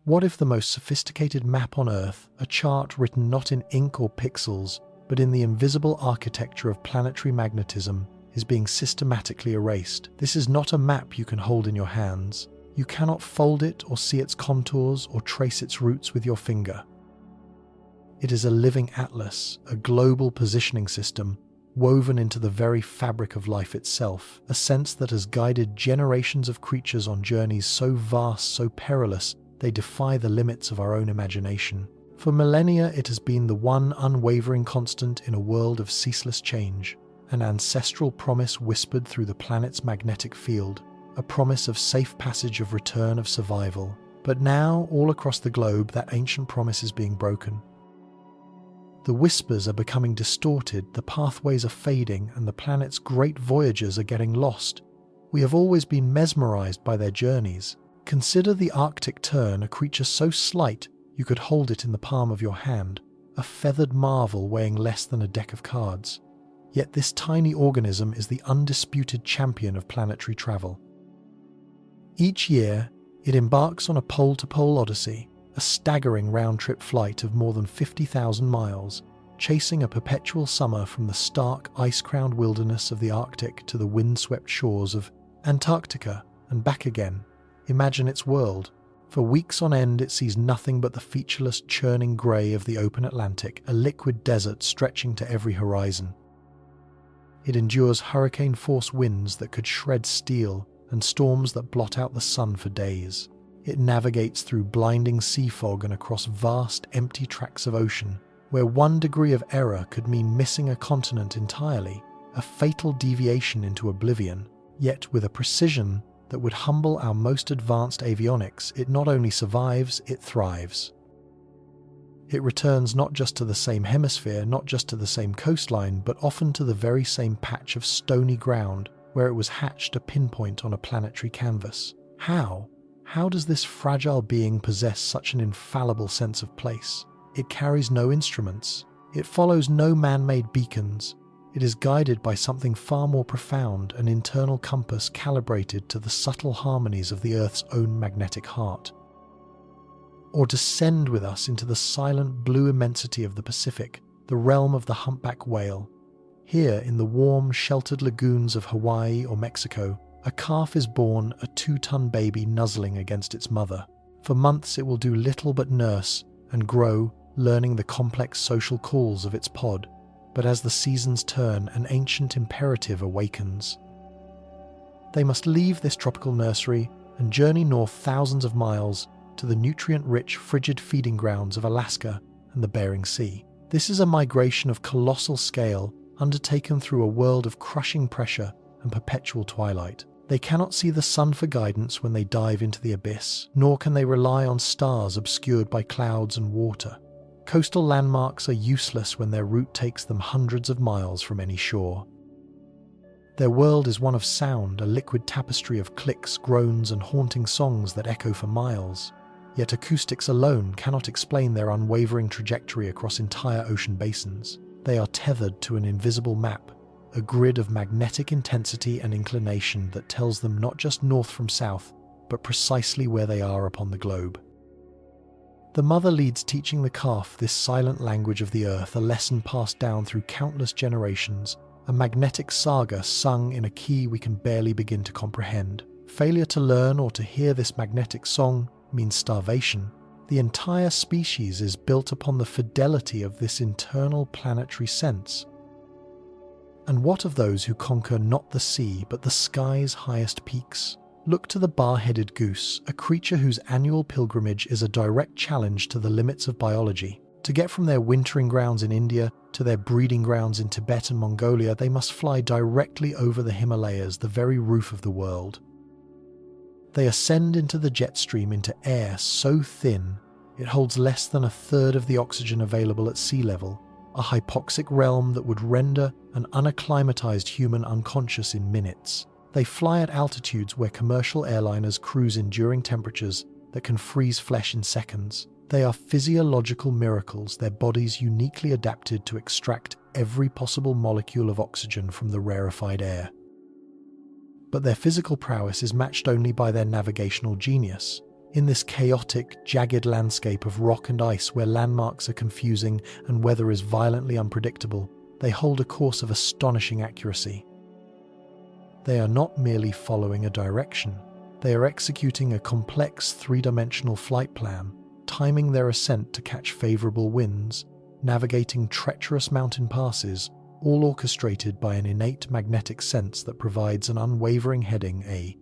What if the most sophisticated map on Earth, a chart written not in ink or pixels, but in the invisible architecture of planetary magnetism, is being systematically erased? This is not a map you can hold in your hands. You cannot fold it or see its contours or trace its routes with your finger. It is a living atlas, a global positioning system, woven into the very fabric of life itself, a sense that has guided generations of creatures on journeys so vast, so perilous, they defy the limits of our own imagination. For millennia, it has been the one unwavering constant in a world of ceaseless change, an ancestral promise whispered through the planet's magnetic field, a promise of safe passage, of return, of survival. But now, all across the globe, that ancient promise is being broken. The whispers are becoming distorted, the pathways are fading, and the planet's great voyagers are getting lost. We have always been mesmerized by their journeys. Consider the Arctic Tern, a creature so slight you could hold it in the palm of your hand, a feathered marvel weighing less than a deck of cards. Yet this tiny organism is the undisputed champion of planetary travel. Each year, it embarks on a pole-to-pole odyssey, a staggering round-trip flight of more than 50,000 miles, chasing a perpetual summer from the stark, ice-crowned wilderness of the Arctic to the wind-swept shores of Antarctica and back again. Imagine its world. For weeks on end, it sees nothing but the featureless, churning grey of the open Atlantic, a liquid desert stretching to every horizon. It endures hurricane-force winds that could shred steel and storms that blot out the sun for days. It navigates through blinding sea fog and across vast, empty tracts of ocean, where 1 degree of error could mean missing a continent entirely, a fatal deviation into oblivion. Yet with a precision that would humble our most advanced avionics, it not only survives, it thrives. It returns not just to the same hemisphere, not just to the same coastline, but often to the very same patch of stony ground where it was hatched, a pinpoint on a planetary canvas. How? How does this fragile being possess such an infallible sense of place? It carries no instruments. It follows no man-made beacons. It is guided by something far more profound, an internal compass calibrated to the subtle harmonies of the Earth's own magnetic heart. Or descend with us into the silent blue immensity of the Pacific, the realm of the humpback whale. Here, in the warm, sheltered lagoons of Hawaii or Mexico, a calf is born, a 2-ton baby nuzzling against its mother. For months it will do little but nurse and grow, learning the complex social calls of its pod. But as the seasons turn, an ancient imperative awakens. They must leave this tropical nursery and journey north thousands of miles to the nutrient-rich, frigid feeding grounds of Alaska and the Bering Sea. This is a migration of colossal scale, undertaken through a world of crushing pressure and perpetual twilight. They cannot see the sun for guidance when they dive into the abyss, nor can they rely on stars obscured by clouds and water. Coastal landmarks are useless when their route takes them hundreds of miles from any shore. Their world is one of sound, a liquid tapestry of clicks, groans, and haunting songs that echo for miles. Yet acoustics alone cannot explain their unwavering trajectory across entire ocean basins. They are tethered to an invisible map, a grid of magnetic intensity and inclination that tells them not just north from south, but precisely where they are upon the globe. The mother leads, teaching the calf this silent language of the earth, a lesson passed down through countless generations, a magnetic saga sung in a key we can barely begin to comprehend. Failure to learn or to hear this magnetic song means starvation. The entire species is built upon the fidelity of this internal planetary sense. And what of those who conquer not the sea, but the sky's highest peaks? Look to the bar-headed goose, a creature whose annual pilgrimage is a direct challenge to the limits of biology. To get from their wintering grounds in India to their breeding grounds in Tibet and Mongolia, they must fly directly over the Himalayas, the very roof of the world. They ascend into the jet stream, into air so thin it holds less than a third of the oxygen available at sea level, a hypoxic realm that would render an unacclimatized human unconscious in minutes. They fly at altitudes where commercial airliners cruise, enduring temperatures that can freeze flesh in seconds. They are physiological miracles, their bodies uniquely adapted to extract every possible molecule of oxygen from the rarefied air. But their physical prowess is matched only by their navigational genius. In this chaotic, jagged landscape of rock and ice where landmarks are confusing and weather is violently unpredictable, they hold a course of astonishing accuracy. They are not merely following a direction. They are executing a complex three-dimensional flight plan, timing their ascent to catch favorable winds, navigating treacherous mountain passes, all orchestrated by an innate magnetic sense that provides an unwavering heading, a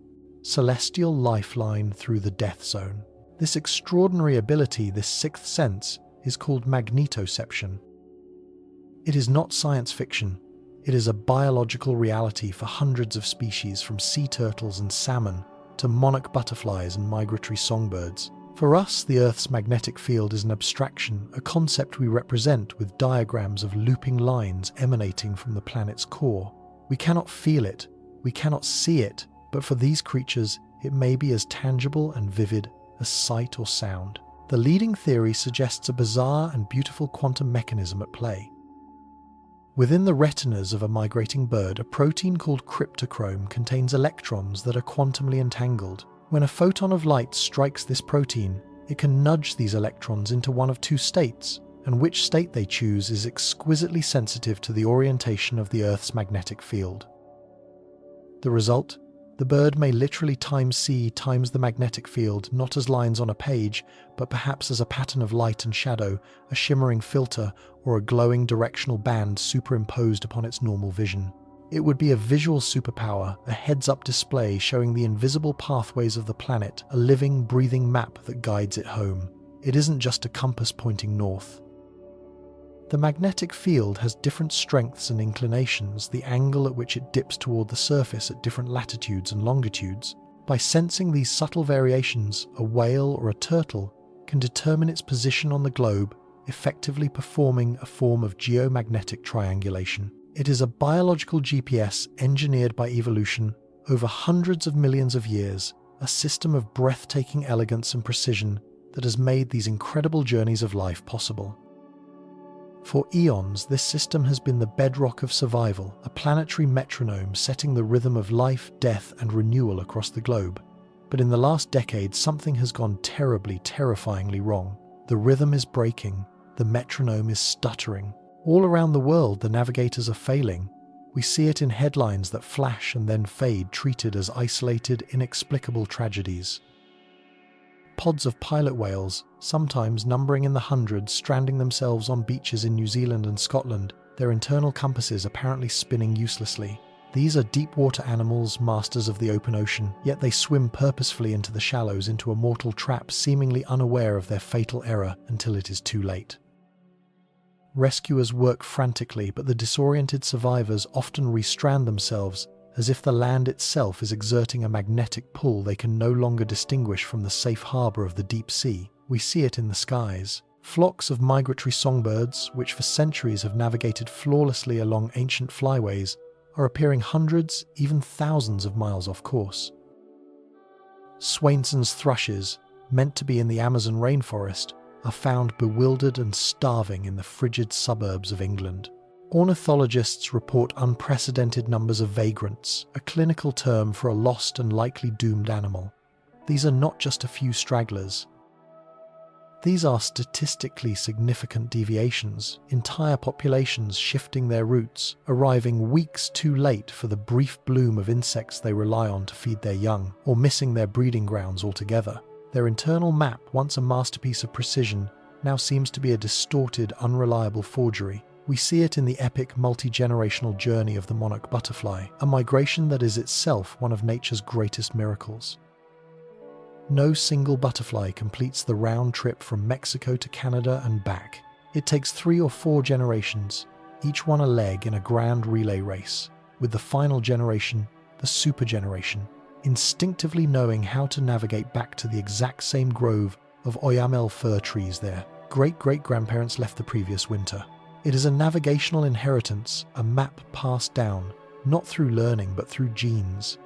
celestial lifeline through the death zone. This extraordinary ability, this sixth sense, is called magnetoception. It is not science fiction. It is a biological reality for hundreds of species, from sea turtles and salmon to monarch butterflies and migratory songbirds. For us, the Earth's magnetic field is an abstraction, a concept we represent with diagrams of looping lines emanating from the planet's core. We cannot feel it, we cannot see it, but for these creatures, it may be as tangible and vivid as sight or sound. The leading theory suggests a bizarre and beautiful quantum mechanism at play. Within the retinas of a migrating bird, a protein called cryptochrome contains electrons that are quantumly entangled. When a photon of light strikes this protein, it can nudge these electrons into one of two states, and which state they choose is exquisitely sensitive to the orientation of the Earth's magnetic field. The result? The bird may literally times C times the magnetic field, not as lines on a page, but perhaps as a pattern of light and shadow, a shimmering filter, or a glowing directional band superimposed upon its normal vision. It would be a visual superpower, a heads-up display showing the invisible pathways of the planet, a living, breathing map that guides it home. It isn't just a compass pointing north. The magnetic field has different strengths and inclinations, the angle at which it dips toward the surface at different latitudes and longitudes. By sensing these subtle variations, a whale or a turtle can determine its position on the globe, effectively performing a form of geomagnetic triangulation. It is a biological GPS engineered by evolution over hundreds of millions of years, a system of breathtaking elegance and precision that has made these incredible journeys of life possible. For eons, this system has been the bedrock of survival, a planetary metronome setting the rhythm of life, death, and renewal across the globe. But in the last decade, something has gone terrifyingly wrong. The rhythm is breaking, the metronome is stuttering. All around the world, the navigators are failing. We see it in headlines that flash and then fade, treated as isolated, inexplicable tragedies. Pods of pilot whales, sometimes numbering in the hundreds, stranding themselves on beaches in New Zealand and Scotland, their internal compasses apparently spinning uselessly. These are deep-water animals, masters of the open ocean, yet they swim purposefully into the shallows, into a mortal trap, seemingly unaware of their fatal error until it is too late. Rescuers work frantically, but the disoriented survivors often restrand themselves, as if the land itself is exerting a magnetic pull they can no longer distinguish from the safe harbor of the deep sea. We see it in the skies. Flocks of migratory songbirds, which for centuries have navigated flawlessly along ancient flyways, are appearing hundreds, even thousands of miles off course. Swainson's thrushes, meant to be in the Amazon rainforest, are found bewildered and starving in the frigid suburbs of England. Ornithologists report unprecedented numbers of vagrants, a clinical term for a lost and likely doomed animal. These are not just a few stragglers. These are statistically significant deviations, entire populations shifting their routes, arriving weeks too late for the brief bloom of insects they rely on to feed their young, or missing their breeding grounds altogether. Their internal map, once a masterpiece of precision, now seems to be a distorted, unreliable forgery. We see it in the epic, multi-generational journey of the monarch butterfly, a migration that is itself one of nature's greatest miracles. No single butterfly completes the round trip from Mexico to Canada and back. It takes 3 or 4 generations, each one a leg in a grand relay race, with the final generation, the super generation, instinctively knowing how to navigate back to the exact same grove of oyamel fir trees their great-great-grandparents left the previous winter. It is a navigational inheritance, a map passed down, not through learning but through genes.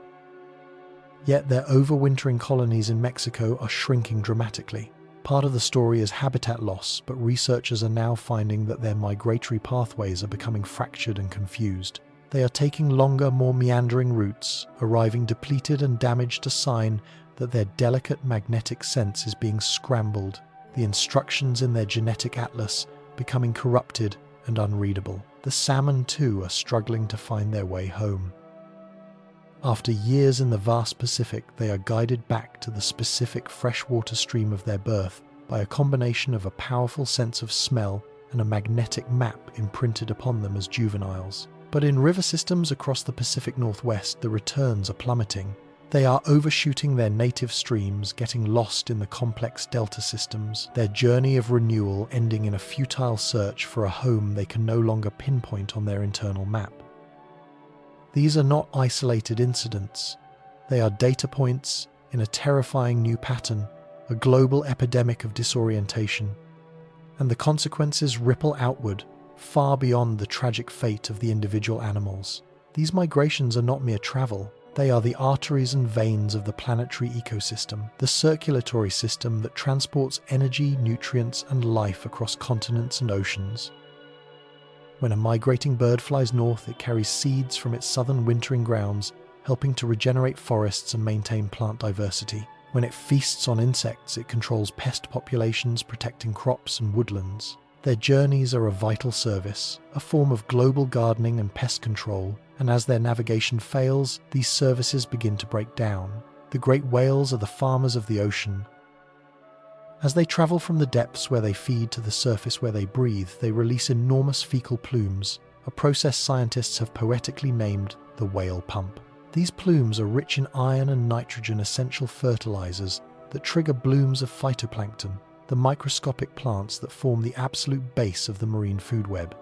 Yet their overwintering colonies in Mexico are shrinking dramatically. Part of the story is habitat loss, but researchers are now finding that their migratory pathways are becoming fractured and confused. They are taking longer, more meandering routes, arriving depleted and damaged, a sign that their delicate magnetic sense is being scrambled, the instructions in their genetic atlas becoming corrupted and unreadable. The salmon, too, are struggling to find their way home. After years in the vast Pacific, they are guided back to the specific freshwater stream of their birth by a combination of a powerful sense of smell and a magnetic map imprinted upon them as juveniles. But in river systems across the Pacific Northwest, the returns are plummeting. They are overshooting their native streams, getting lost in the complex delta systems, their journey of renewal ending in a futile search for a home they can no longer pinpoint on their internal map. These are not isolated incidents. They are data points in a terrifying new pattern, a global epidemic of disorientation. And the consequences ripple outward, far beyond the tragic fate of the individual animals. These migrations are not mere travel. They are the arteries and veins of the planetary ecosystem, the circulatory system that transports energy, nutrients, and life across continents and oceans. When a migrating bird flies north, it carries seeds from its southern wintering grounds, helping to regenerate forests and maintain plant diversity. When it feasts on insects, it controls pest populations, protecting crops and woodlands. Their journeys are a vital service, a form of global gardening and pest control, and as their navigation fails, these services begin to break down. The great whales are the farmers of the ocean. As they travel from the depths where they feed to the surface where they breathe, they release enormous fecal plumes, a process scientists have poetically named the whale pump. These plumes are rich in iron and nitrogen, essential fertilizers that trigger blooms of phytoplankton, the microscopic plants that form the absolute base of the marine food web.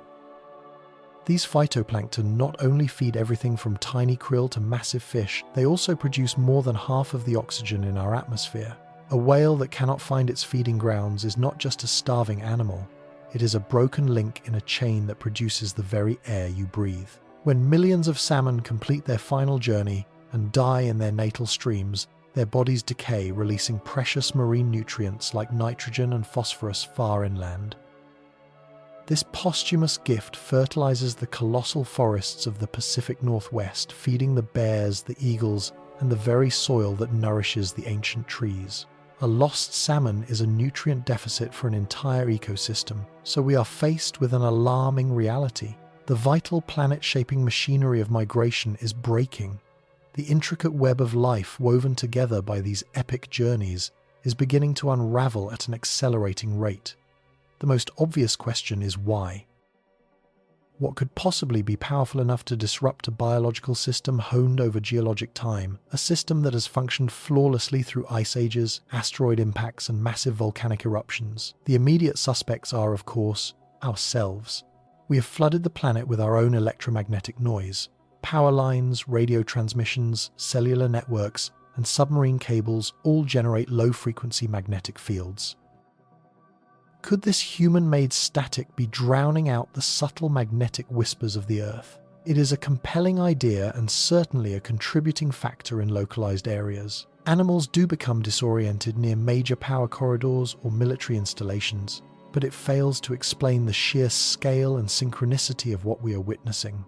These phytoplankton not only feed everything from tiny krill to massive fish, they also produce more than half of the oxygen in our atmosphere. A whale that cannot find its feeding grounds is not just a starving animal, it is a broken link in a chain that produces the very air you breathe. When millions of salmon complete their final journey and die in their natal streams, their bodies decay, releasing precious marine nutrients like nitrogen and phosphorus far inland. This posthumous gift fertilizes the colossal forests of the Pacific Northwest, feeding the bears, the eagles, and the very soil that nourishes the ancient trees. A lost salmon is a nutrient deficit for an entire ecosystem, so we are faced with an alarming reality. The vital planet-shaping machinery of migration is breaking. The intricate web of life woven together by these epic journeys is beginning to unravel at an accelerating rate. The most obvious question is why? What could possibly be powerful enough to disrupt a biological system honed over geologic time, a system that has functioned flawlessly through ice ages, asteroid impacts, and massive volcanic eruptions? The immediate suspects are, of course, ourselves. We have flooded the planet with our own electromagnetic noise. Power lines, radio transmissions, cellular networks, and submarine cables all generate low-frequency magnetic fields. Could this human-made static be drowning out the subtle magnetic whispers of the Earth? It is a compelling idea and certainly a contributing factor in localized areas. Animals do become disoriented near major power corridors or military installations, but it fails to explain the sheer scale and synchronicity of what we are witnessing.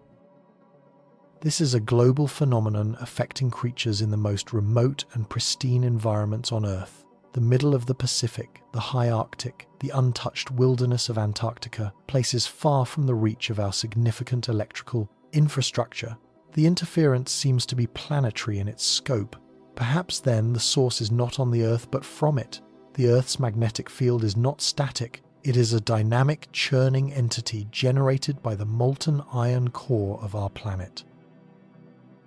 This is a global phenomenon affecting creatures in the most remote and pristine environments on Earth. The middle of the Pacific, the high Arctic, the untouched wilderness of Antarctica, places far from the reach of our significant electrical infrastructure. The interference seems to be planetary in its scope. Perhaps then the source is not on the Earth but from it. The Earth's magnetic field is not static. It is a dynamic, churning entity generated by the molten iron core of our planet.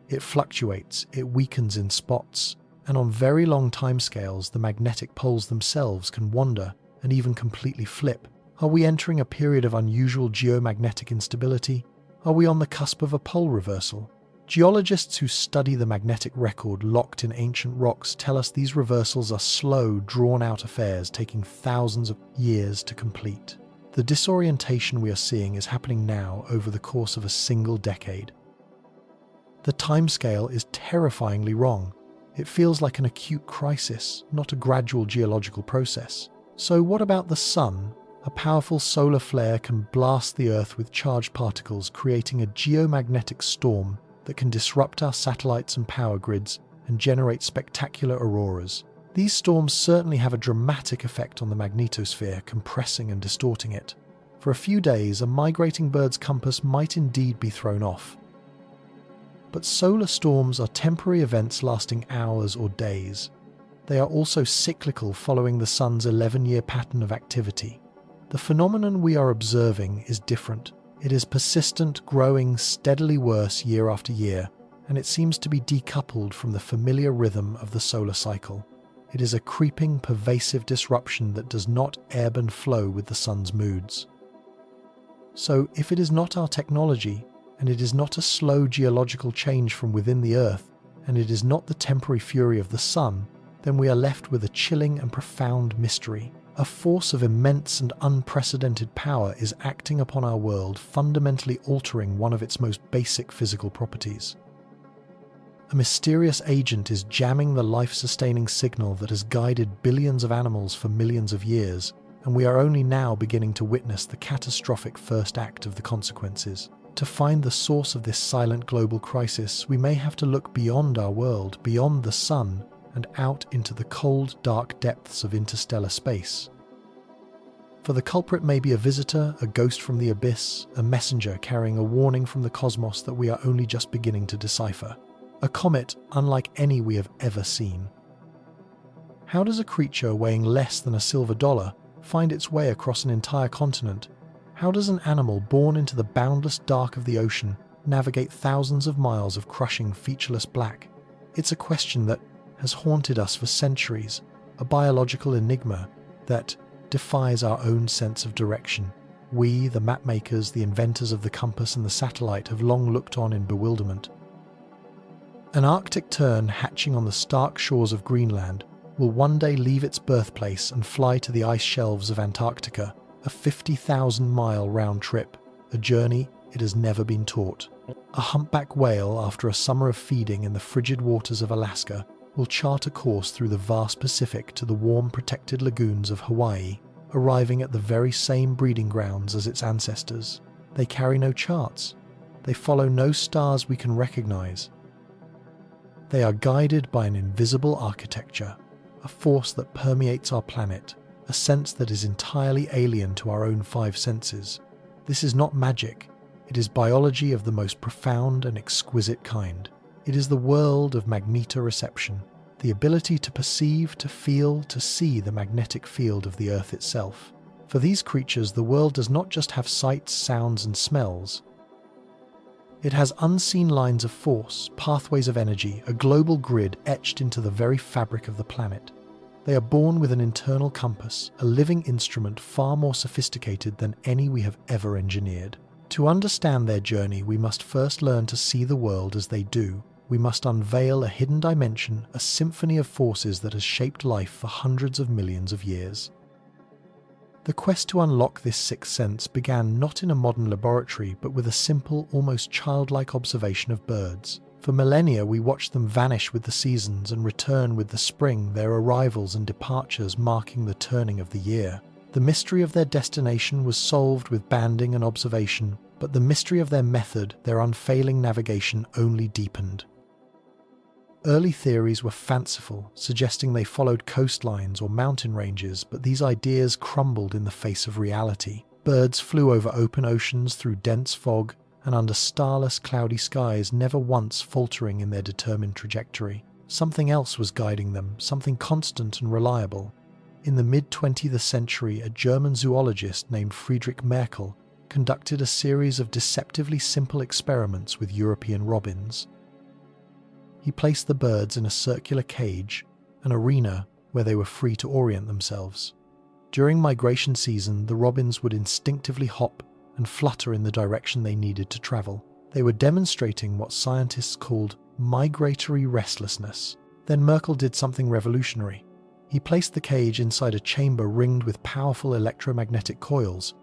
It fluctuates, it weakens in spots, and on very long timescales, the magnetic poles themselves can wander and even completely flip. Are we entering a period of unusual geomagnetic instability? Are we on the cusp of a pole reversal? Geologists who study the magnetic record locked in ancient rocks tell us these reversals are slow, drawn-out affairs taking thousands of years to complete. The disorientation we are seeing is happening now over the course of a single decade. The timescale is terrifyingly wrong. It feels like an acute crisis, not a gradual geological process. So what about the Sun? A powerful solar flare can blast the Earth with charged particles, creating a geomagnetic storm that can disrupt our satellites and power grids and generate spectacular auroras. These storms certainly have a dramatic effect on the magnetosphere, compressing and distorting it. For a few days, a migrating bird's compass might indeed be thrown off. But solar storms are temporary events lasting hours or days. They are also cyclical, following the sun's 11-year pattern of activity. The phenomenon we are observing is different. It is persistent, growing steadily worse year after year, and it seems to be decoupled from the familiar rhythm of the solar cycle. It is a creeping, pervasive disruption that does not ebb and flow with the sun's moods. So, if it is not our technology, and it is not a slow geological change from within the Earth, and it is not the temporary fury of the sun, then we are left with a chilling and profound mystery. A force of immense and unprecedented power is acting upon our world, fundamentally altering one of its most basic physical properties. A mysterious agent is jamming the life-sustaining signal that has guided billions of animals for millions of years, and we are only now beginning to witness the catastrophic first act of the consequences. To find the source of this silent global crisis, we may have to look beyond our world, beyond the sun, and out into the cold, dark depths of interstellar space. For the culprit may be a visitor, a ghost from the abyss, a messenger carrying a warning from the cosmos that we are only just beginning to decipher. A comet unlike any we have ever seen. How does a creature weighing less than a silver dollar find its way across an entire continent? How does an animal born into the boundless dark of the ocean navigate thousands of miles of crushing, featureless black? It's a question that has haunted us for centuries, a biological enigma that defies our own sense of direction. We, the mapmakers, the inventors of the compass and the satellite, have long looked on in bewilderment. An Arctic tern hatching on the stark shores of Greenland will one day leave its birthplace and fly to the ice shelves of Antarctica, a 50,000-mile round trip, a journey it has never been taught. A humpback whale, after a summer of feeding in the frigid waters of Alaska, will chart a course through the vast Pacific to the warm, protected lagoons of Hawaii, arriving at the very same breeding grounds as its ancestors. They carry no charts. They follow no stars we can recognize. They are guided by an invisible architecture, a force that permeates our planet, a sense that is entirely alien to our own five senses. This is not magic. It is biology of the most profound and exquisite kind. It is the world of magnetoreception, the ability to perceive, to feel, to see the magnetic field of the Earth itself. For these creatures, the world does not just have sights, sounds, and smells. It has unseen lines of force, pathways of energy, a global grid etched into the very fabric of the planet. They are born with an internal compass, a living instrument far more sophisticated than any we have ever engineered. To understand their journey, we must first learn to see the world as they do. We must unveil a hidden dimension, a symphony of forces that has shaped life for hundreds of millions of years. The quest to unlock this sixth sense began not in a modern laboratory, but with a simple, almost childlike observation of birds. For millennia, we watched them vanish with the seasons and return with the spring, their arrivals and departures marking the turning of the year. The mystery of their destination was solved with banding and observation, but the mystery of their method, their unfailing navigation, only deepened. Early theories were fanciful, suggesting they followed coastlines or mountain ranges, but these ideas crumbled in the face of reality. Birds flew over open oceans, through dense fog, and under starless, cloudy skies, never once faltering in their determined trajectory. Something else was guiding them, something constant and reliable. In the mid-20th century, a German zoologist named Friedrich Merkel conducted a series of deceptively simple experiments with European robins. He placed the birds in a circular cage, an arena where they were free to orient themselves. During migration season, the robins would instinctively hop and flutter in the direction they needed to travel. They were demonstrating what scientists called migratory restlessness. Then Merkel did something revolutionary. He placed the cage inside a chamber ringed with powerful electromagnetic coils.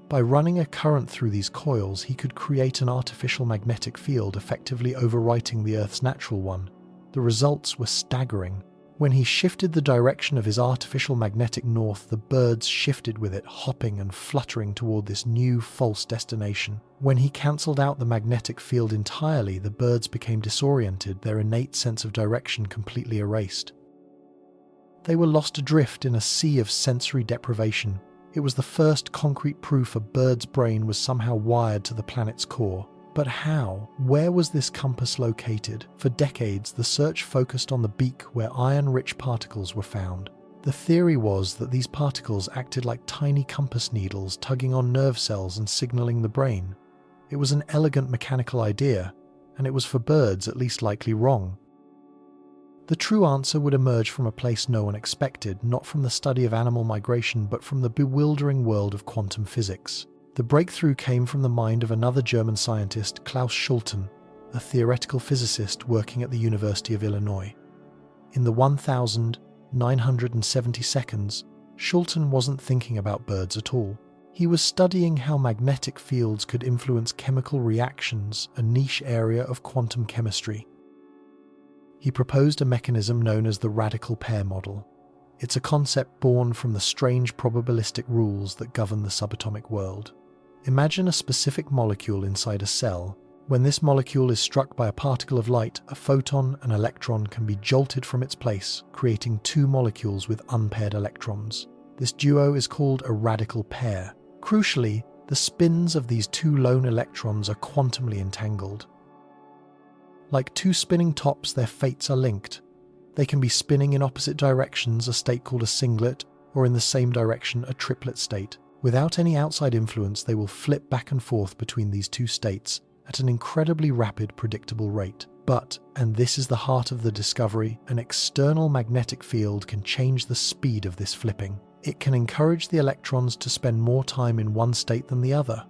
By running a current through these coils, he could create an artificial magnetic field, effectively overwriting the Earth's natural one. The results were staggering. When he shifted the direction of his artificial magnetic north, the birds shifted with it, hopping and fluttering toward this new false destination. When he cancelled out the magnetic field entirely, the birds became disoriented, their innate sense of direction completely erased. They were lost adrift in a sea of sensory deprivation. It was the first concrete proof a bird's brain was somehow wired to the planet's core. But how? Where was this compass located? For decades, the search focused on the beak where iron-rich particles were found. The theory was that these particles acted like tiny compass needles, tugging on nerve cells and signaling the brain. It was an elegant mechanical idea, and it was for birds at least likely wrong. The true answer would emerge from a place no one expected, not from the study of animal migration, but from the bewildering world of quantum physics. The breakthrough came from the mind of another German scientist, Klaus Schulten, a theoretical physicist working at the University of Illinois. In the 1970 seconds, Schulten wasn't thinking about birds at all. He was studying how magnetic fields could influence chemical reactions, a niche area of quantum chemistry. He proposed a mechanism known as the radical pair model. It's a concept born from the strange probabilistic rules that govern the subatomic world. Imagine a specific molecule inside a cell. When this molecule is struck by a particle of light, a photon and electron can be jolted from its place, creating two molecules with unpaired electrons. This duo is called a radical pair. Crucially, the spins of these two lone electrons are quantumly entangled. Like two spinning tops, their fates are linked. They can be spinning in opposite directions, a state called a singlet, or in the same direction, a triplet state. Without any outside influence, they will flip back and forth between these two states at an incredibly rapid, predictable rate. But, and this is the heart of the discovery, an external magnetic field can change the speed of this flipping. It can encourage the electrons to spend more time in one state than the other.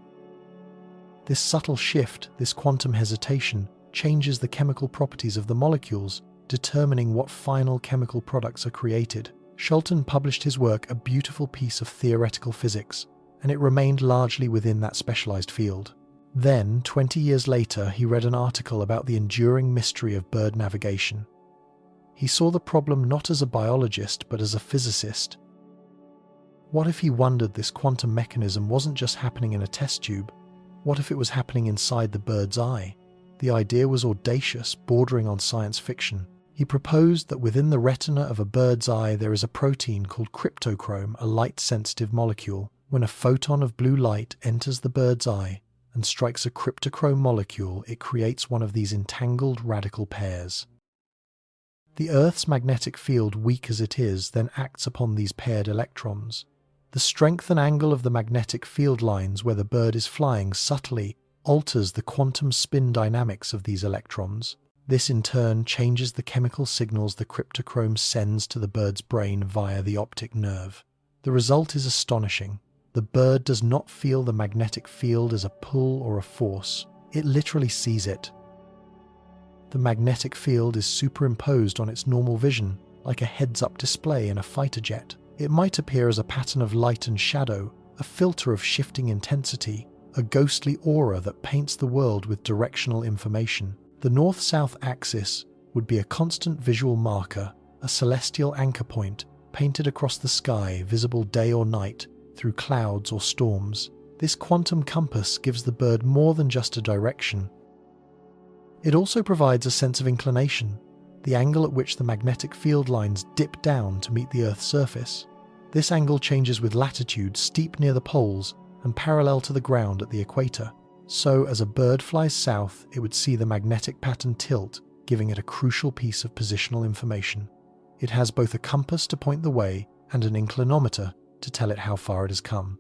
This subtle shift, this quantum hesitation, changes the chemical properties of the molecules, determining what final chemical products are created. Schulten published his work, a beautiful piece of theoretical physics, and it remained largely within that specialized field. Then, 20 years later, he read an article about the enduring mystery of bird navigation. He saw the problem not as a biologist, but as a physicist. What if he wondered this quantum mechanism wasn't just happening in a test tube? What if it was happening inside the bird's eye? The idea was audacious, bordering on science fiction. He proposed that within the retina of a bird's eye there is a protein called cryptochrome, a light-sensitive molecule. When a photon of blue light enters the bird's eye and strikes a cryptochrome molecule, it creates one of these entangled radical pairs. The Earth's magnetic field, weak as it is, then acts upon these paired electrons. The strength and angle of the magnetic field lines where the bird is flying subtly alters the quantum spin dynamics of these electrons. This in turn changes the chemical signals the cryptochrome sends to the bird's brain via the optic nerve. The result is astonishing. The bird does not feel the magnetic field as a pull or a force. It literally sees it. The magnetic field is superimposed on its normal vision, like a heads-up display in a fighter jet. It might appear as a pattern of light and shadow, a filter of shifting intensity, a ghostly aura that paints the world with directional information. The north-south axis would be a constant visual marker, a celestial anchor point painted across the sky, visible day or night, through clouds or storms. This quantum compass gives the bird more than just a direction. It also provides a sense of inclination, the angle at which the magnetic field lines dip down to meet the Earth's surface. This angle changes with latitude, steep near the poles and parallel to the ground at the equator. So, as a bird flies south, it would see the magnetic pattern tilt, giving it a crucial piece of positional information. It has both a compass to point the way and an inclinometer to tell it how far it has come.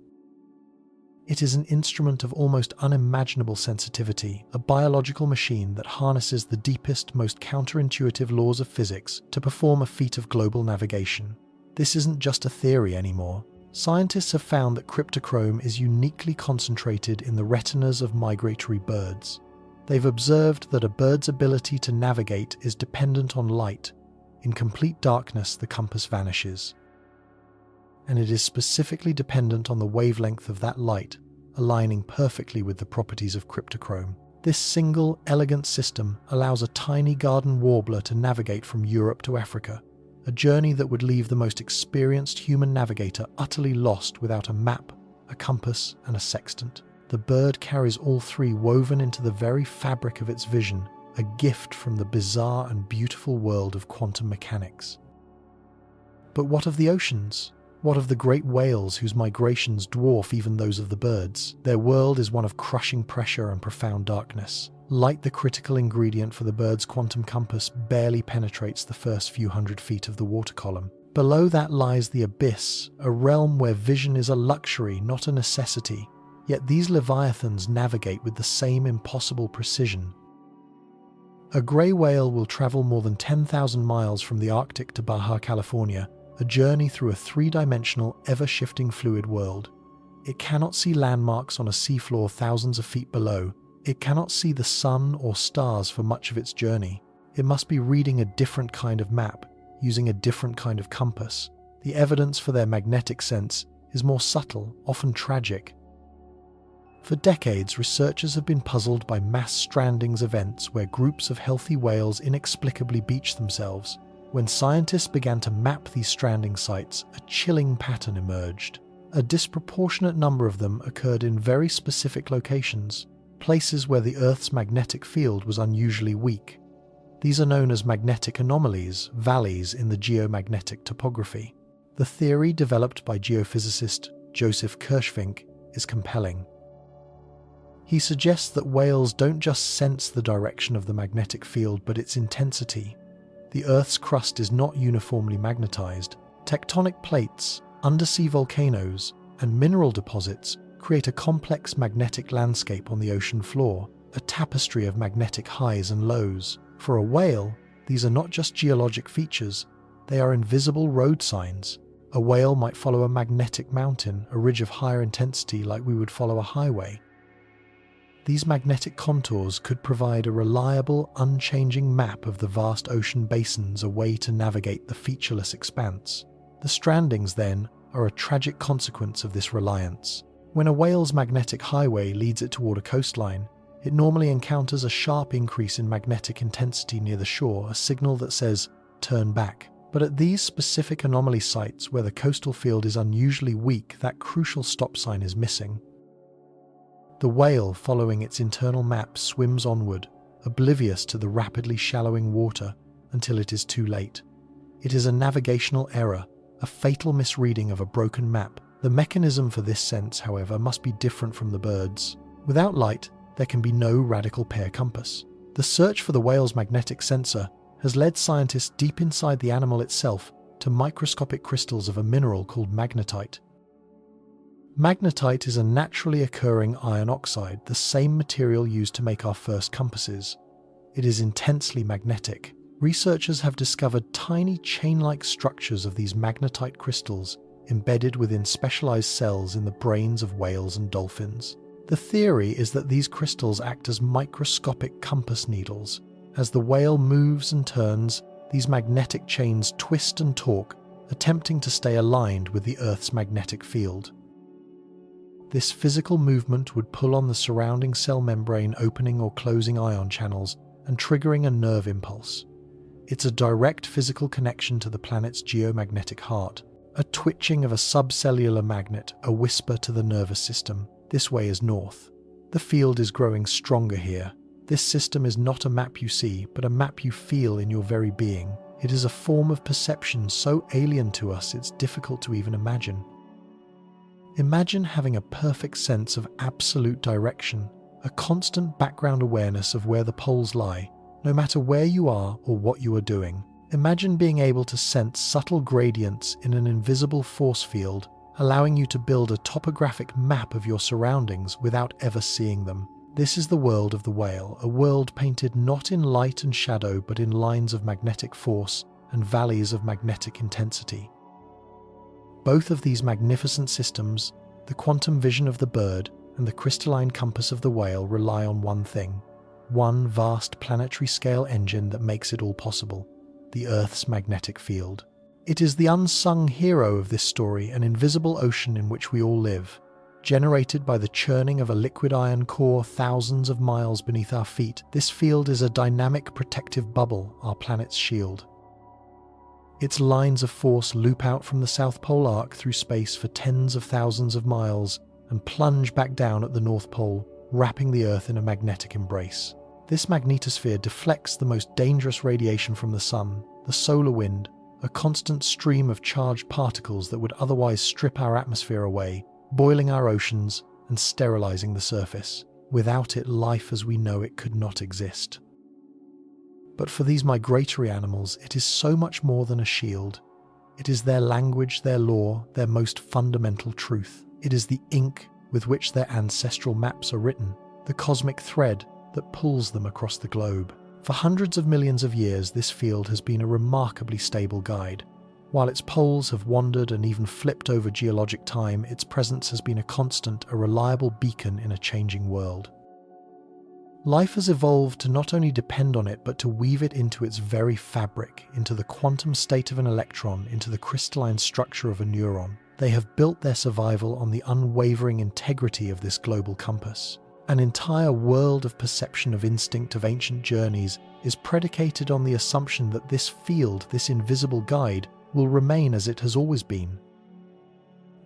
It is an instrument of almost unimaginable sensitivity, a biological machine that harnesses the deepest, most counterintuitive laws of physics to perform a feat of global navigation. This isn't just a theory anymore. Scientists have found that cryptochrome is uniquely concentrated in the retinas of migratory birds. They've observed that a bird's ability to navigate is dependent on light. In complete darkness, the compass vanishes. And it is specifically dependent on the wavelength of that light, aligning perfectly with the properties of cryptochrome. This single, elegant system allows a tiny garden warbler to navigate from Europe to Africa. a journey that would leave the most experienced human navigator utterly lost without a map, a compass, and a sextant. The bird carries all three woven into the very fabric of its vision, a gift from the bizarre and beautiful world of quantum mechanics. But what of the oceans? What of the great whales whose migrations dwarf even those of the birds? Their world is one of crushing pressure and profound darkness. Light, the critical ingredient for the bird's quantum compass, barely penetrates the first few hundred feet of the water column. Below that lies the abyss, a realm where vision is a luxury, not a necessity. Yet these leviathans navigate with the same impossible precision. A grey whale will travel more than 10,000 miles from the Arctic to Baja California, a journey through a three-dimensional, ever-shifting fluid world. It cannot see landmarks on a seafloor thousands of feet below. It cannot see the sun or stars for much of its journey. It must be reading a different kind of map, using a different kind of compass. The evidence for their magnetic sense is more subtle, often tragic. For decades, researchers have been puzzled by mass strandings events where groups of healthy whales inexplicably beach themselves. When scientists began to map these stranding sites, a chilling pattern emerged. A disproportionate number of them occurred in very specific locations, places where the Earth's magnetic field was unusually weak. These are known as magnetic anomalies, valleys in the geomagnetic topography. The theory developed by geophysicist Joseph Kirschvink is compelling. He suggests that whales don't just sense the direction of the magnetic field but its intensity. The Earth's crust is not uniformly magnetized. Tectonic plates, undersea volcanoes, and mineral deposits create a complex magnetic landscape on the ocean floor, a tapestry of magnetic highs and lows. For a whale, these are not just geologic features, they are invisible road signs. A whale might follow a magnetic mountain, a ridge of higher intensity like we would follow a highway. These magnetic contours could provide a reliable, unchanging map of the vast ocean basins, a way to navigate the featureless expanse. The strandings, then, are a tragic consequence of this reliance. When a whale's magnetic highway leads it toward a coastline, it normally encounters a sharp increase in magnetic intensity near the shore, a signal that says, "turn back." But at these specific anomaly sites where the coastal field is unusually weak, that crucial stop sign is missing. The whale, following its internal map, swims onward, oblivious to the rapidly shallowing water, until it is too late. It is a navigational error, a fatal misreading of a broken map. The mechanism for this sense, however, must be different from the bird's. Without light, there can be no radical pair compass. The search for the whale's magnetic sensor has led scientists deep inside the animal itself to microscopic crystals of a mineral called magnetite. Magnetite is a naturally occurring iron oxide, the same material used to make our first compasses. It is intensely magnetic. Researchers have discovered tiny chain-like structures of these magnetite crystals embedded within specialized cells in the brains of whales and dolphins. The theory is that these crystals act as microscopic compass needles. As the whale moves and turns, these magnetic chains twist and torque, attempting to stay aligned with the Earth's magnetic field. This physical movement would pull on the surrounding cell membrane, opening or closing ion channels and triggering a nerve impulse. It's a direct physical connection to the planet's geomagnetic heart, a twitching of a subcellular magnet, a whisper to the nervous system. This way is north. The field is growing stronger here. This system is not a map you see, but a map you feel in your very being. It is a form of perception so alien to us it's difficult to even imagine. Imagine having a perfect sense of absolute direction, a constant background awareness of where the poles lie, no matter where you are or what you are doing. Imagine being able to sense subtle gradients in an invisible force field, allowing you to build a topographic map of your surroundings without ever seeing them. This is the world of the whale, a world painted not in light and shadow but in lines of magnetic force and valleys of magnetic intensity. Both of these magnificent systems, the quantum vision of the bird and the crystalline compass of the whale, rely on one thing, one vast planetary scale engine that makes it all possible, the Earth's magnetic field. It is the unsung hero of this story, an invisible ocean in which we all live, generated by the churning of a liquid iron core thousands of miles beneath our feet. This field is a dynamic protective bubble, our planet's shield. Its lines of force loop out from the South Pole arc through space for tens of thousands of miles and plunge back down at the North Pole, wrapping the Earth in a magnetic embrace. This magnetosphere deflects the most dangerous radiation from the Sun, the solar wind, a constant stream of charged particles that would otherwise strip our atmosphere away, boiling our oceans and sterilizing the surface. Without it, life as we know it could not exist. But for these migratory animals, it is so much more than a shield. It is their language, their law, their most fundamental truth. It is the ink with which their ancestral maps are written, the cosmic thread that pulls them across the globe. For hundreds of millions of years, this field has been a remarkably stable guide. While its poles have wandered and even flipped over geologic time, its presence has been a constant, a reliable beacon in a changing world. Life has evolved to not only depend on it, but to weave it into its very fabric, into the quantum state of an electron, into the crystalline structure of a neuron. They have built their survival on the unwavering integrity of this global compass. An entire world of perception, of instinct, of ancient journeys is predicated on the assumption that this field, this invisible guide, will remain as it has always been.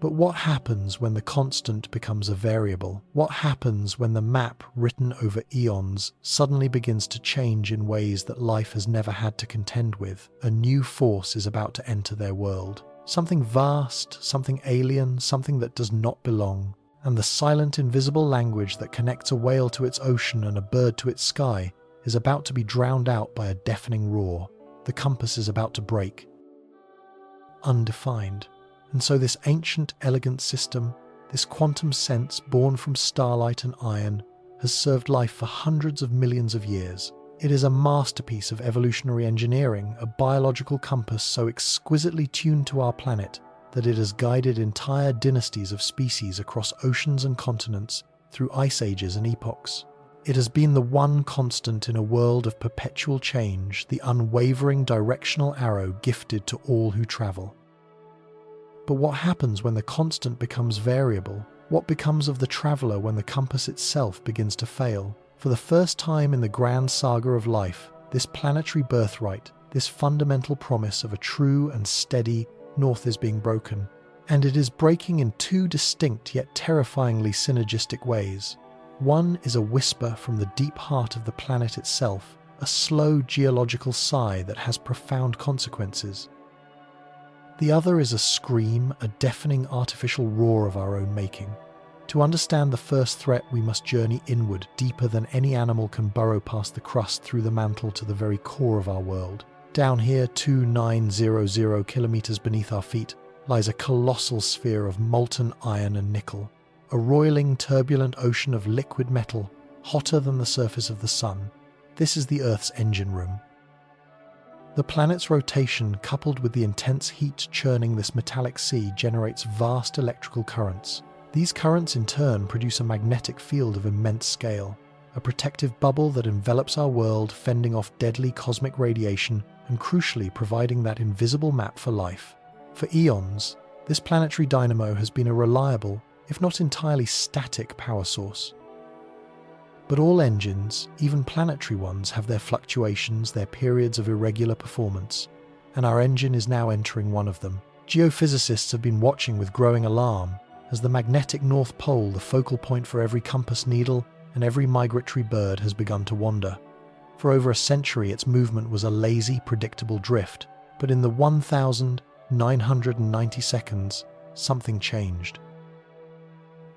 But what happens when the constant becomes a variable? What happens when the map, written over eons, suddenly begins to change in ways that life has never had to contend with? A new force is about to enter their world. Something vast, something alien, something that does not belong. And the silent, invisible language that connects a whale to its ocean and a bird to its sky is about to be drowned out by a deafening roar. The compass is about to break. Undefined. And so this ancient, elegant system, this quantum sense born from starlight and iron, has served life for hundreds of millions of years. It is a masterpiece of evolutionary engineering, a biological compass so exquisitely tuned to our planet that it has guided entire dynasties of species across oceans and continents through ice ages and epochs. It has been the one constant in a world of perpetual change, the unwavering directional arrow gifted to all who travel. But what happens when the constant becomes variable? What becomes of the traveller when the compass itself begins to fail? For the first time in the grand saga of life, this planetary birthright, this fundamental promise of a true and steady north is being broken. And it is breaking in two distinct yet terrifyingly synergistic ways. One is a whisper from the deep heart of the planet itself, a slow geological sigh that has profound consequences. The other is a scream, a deafening artificial roar of our own making. To understand the first threat, we must journey inward, deeper than any animal can burrow past the crust through the mantle to the very core of our world. Down here, 2,900 kilometers beneath our feet, lies a colossal sphere of molten iron and nickel, a roiling, turbulent ocean of liquid metal, hotter than the surface of the sun. This is the Earth's engine room. The planet's rotation, coupled with the intense heat churning this metallic sea, generates vast electrical currents. These currents in turn produce a magnetic field of immense scale, a protective bubble that envelops our world, fending off deadly cosmic radiation and crucially providing that invisible map for life. For eons, this planetary dynamo has been a reliable, if not entirely static, power source. But all engines, even planetary ones, have their fluctuations, their periods of irregular performance, and our engine is now entering one of them. Geophysicists have been watching with growing alarm as the magnetic North Pole, the focal point for every compass needle and every migratory bird, has begun to wander. For over a century, its movement was a lazy, predictable drift, but in the 1,990 seconds, something changed.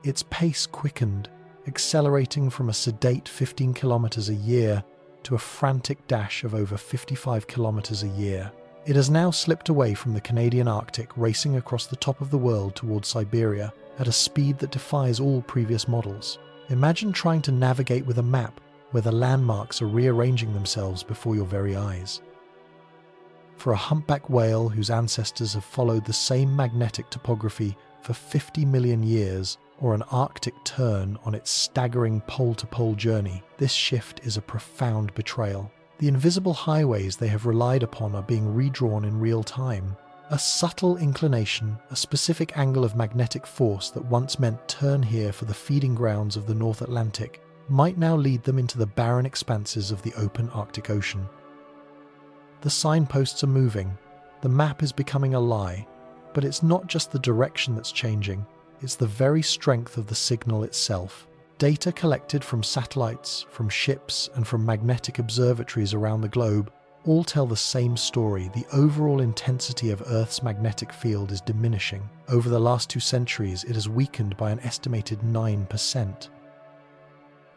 Its pace quickened, accelerating from a sedate 15 kilometers a year to a frantic dash of over 55 kilometers a year. It has now slipped away from the Canadian Arctic, racing across the top of the world towards Siberia at a speed that defies all previous models. Imagine trying to navigate with a map where the landmarks are rearranging themselves before your very eyes. For a humpback whale whose ancestors have followed the same magnetic topography for 50 million years, or an Arctic tern on its staggering pole-to-pole journey, this shift is a profound betrayal. The invisible highways they have relied upon are being redrawn in real time. A subtle inclination, a specific angle of magnetic force that once meant turn here for the feeding grounds of the North Atlantic, might now lead them into the barren expanses of the open Arctic Ocean. The signposts are moving, The map is becoming a lie, but it's not just the direction that's changing, it's the very strength of the signal itself. Data collected from satellites, from ships, and from magnetic observatories around the globe all tell the same story. The overall intensity of Earth's magnetic field is diminishing. Over the last 2 centuries, it has weakened by an estimated 9%.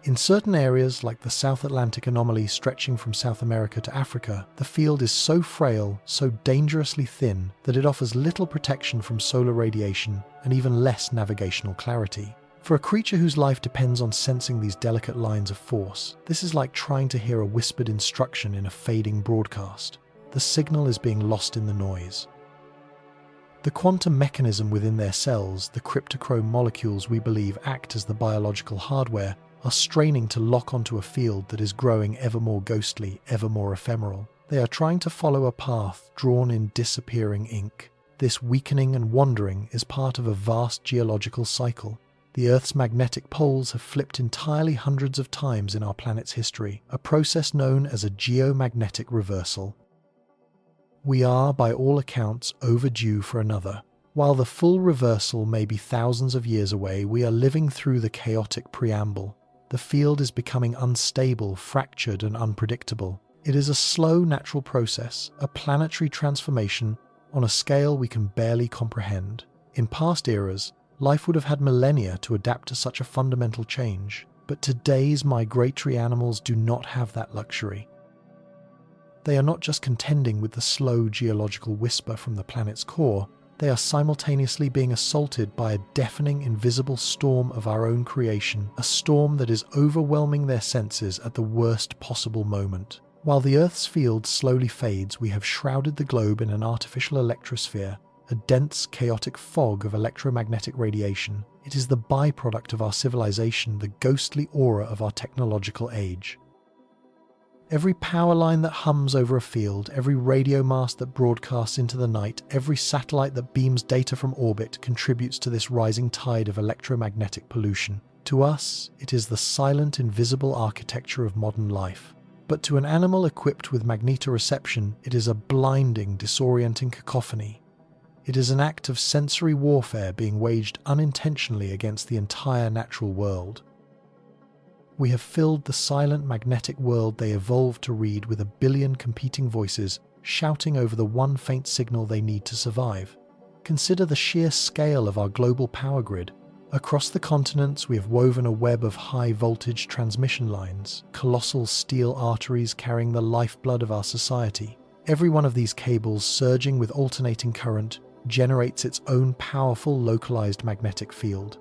In certain areas, like the South Atlantic anomaly stretching from South America to Africa, the field is so frail, so dangerously thin, that it offers little protection from solar radiation and even less navigational clarity. For a creature whose life depends on sensing these delicate lines of force, this is like trying to hear a whispered instruction in a fading broadcast. The signal is being lost in the noise. The quantum mechanism within their cells, the cryptochrome molecules we believe act as the biological hardware, are straining to lock onto a field that is growing ever more ghostly, ever more ephemeral. They are trying to follow a path drawn in disappearing ink. This weakening and wandering is part of a vast geological cycle. The Earth's magnetic poles have flipped entirely hundreds of times in our planet's history, a process known as a geomagnetic reversal. We are, by all accounts, overdue for another. While the full reversal may be thousands of years away, we are living through the chaotic preamble. The field is becoming unstable, fractured, and unpredictable. It is a slow, natural process, a planetary transformation on a scale we can barely comprehend. In past eras, life would have had millennia to adapt to such a fundamental change, but today's migratory animals do not have that luxury. They are not just contending with the slow geological whisper from the planet's core, they are simultaneously being assaulted by a deafening, invisible storm of our own creation, a storm that is overwhelming their senses at the worst possible moment. While the Earth's field slowly fades, we have shrouded the globe in an artificial electrosphere, a dense, chaotic fog of electromagnetic radiation. It is the byproduct of our civilization, the ghostly aura of our technological age. Every power line that hums over a field, every radio mast that broadcasts into the night, every satellite that beams data from orbit contributes to this rising tide of electromagnetic pollution. To us, it is the silent, invisible architecture of modern life. But to an animal equipped with magnetoreception, it is a blinding, disorienting cacophony. It is an act of sensory warfare being waged unintentionally against the entire natural world. We have filled the silent magnetic world they evolved to read with 1 billion competing voices shouting over the one faint signal they need to survive. Consider the sheer scale of our global power grid. Across the continents, we have woven a web of high-voltage transmission lines, colossal steel arteries carrying the lifeblood of our society. Every one of these cables, surging with alternating current, generates its own powerful localized magnetic field.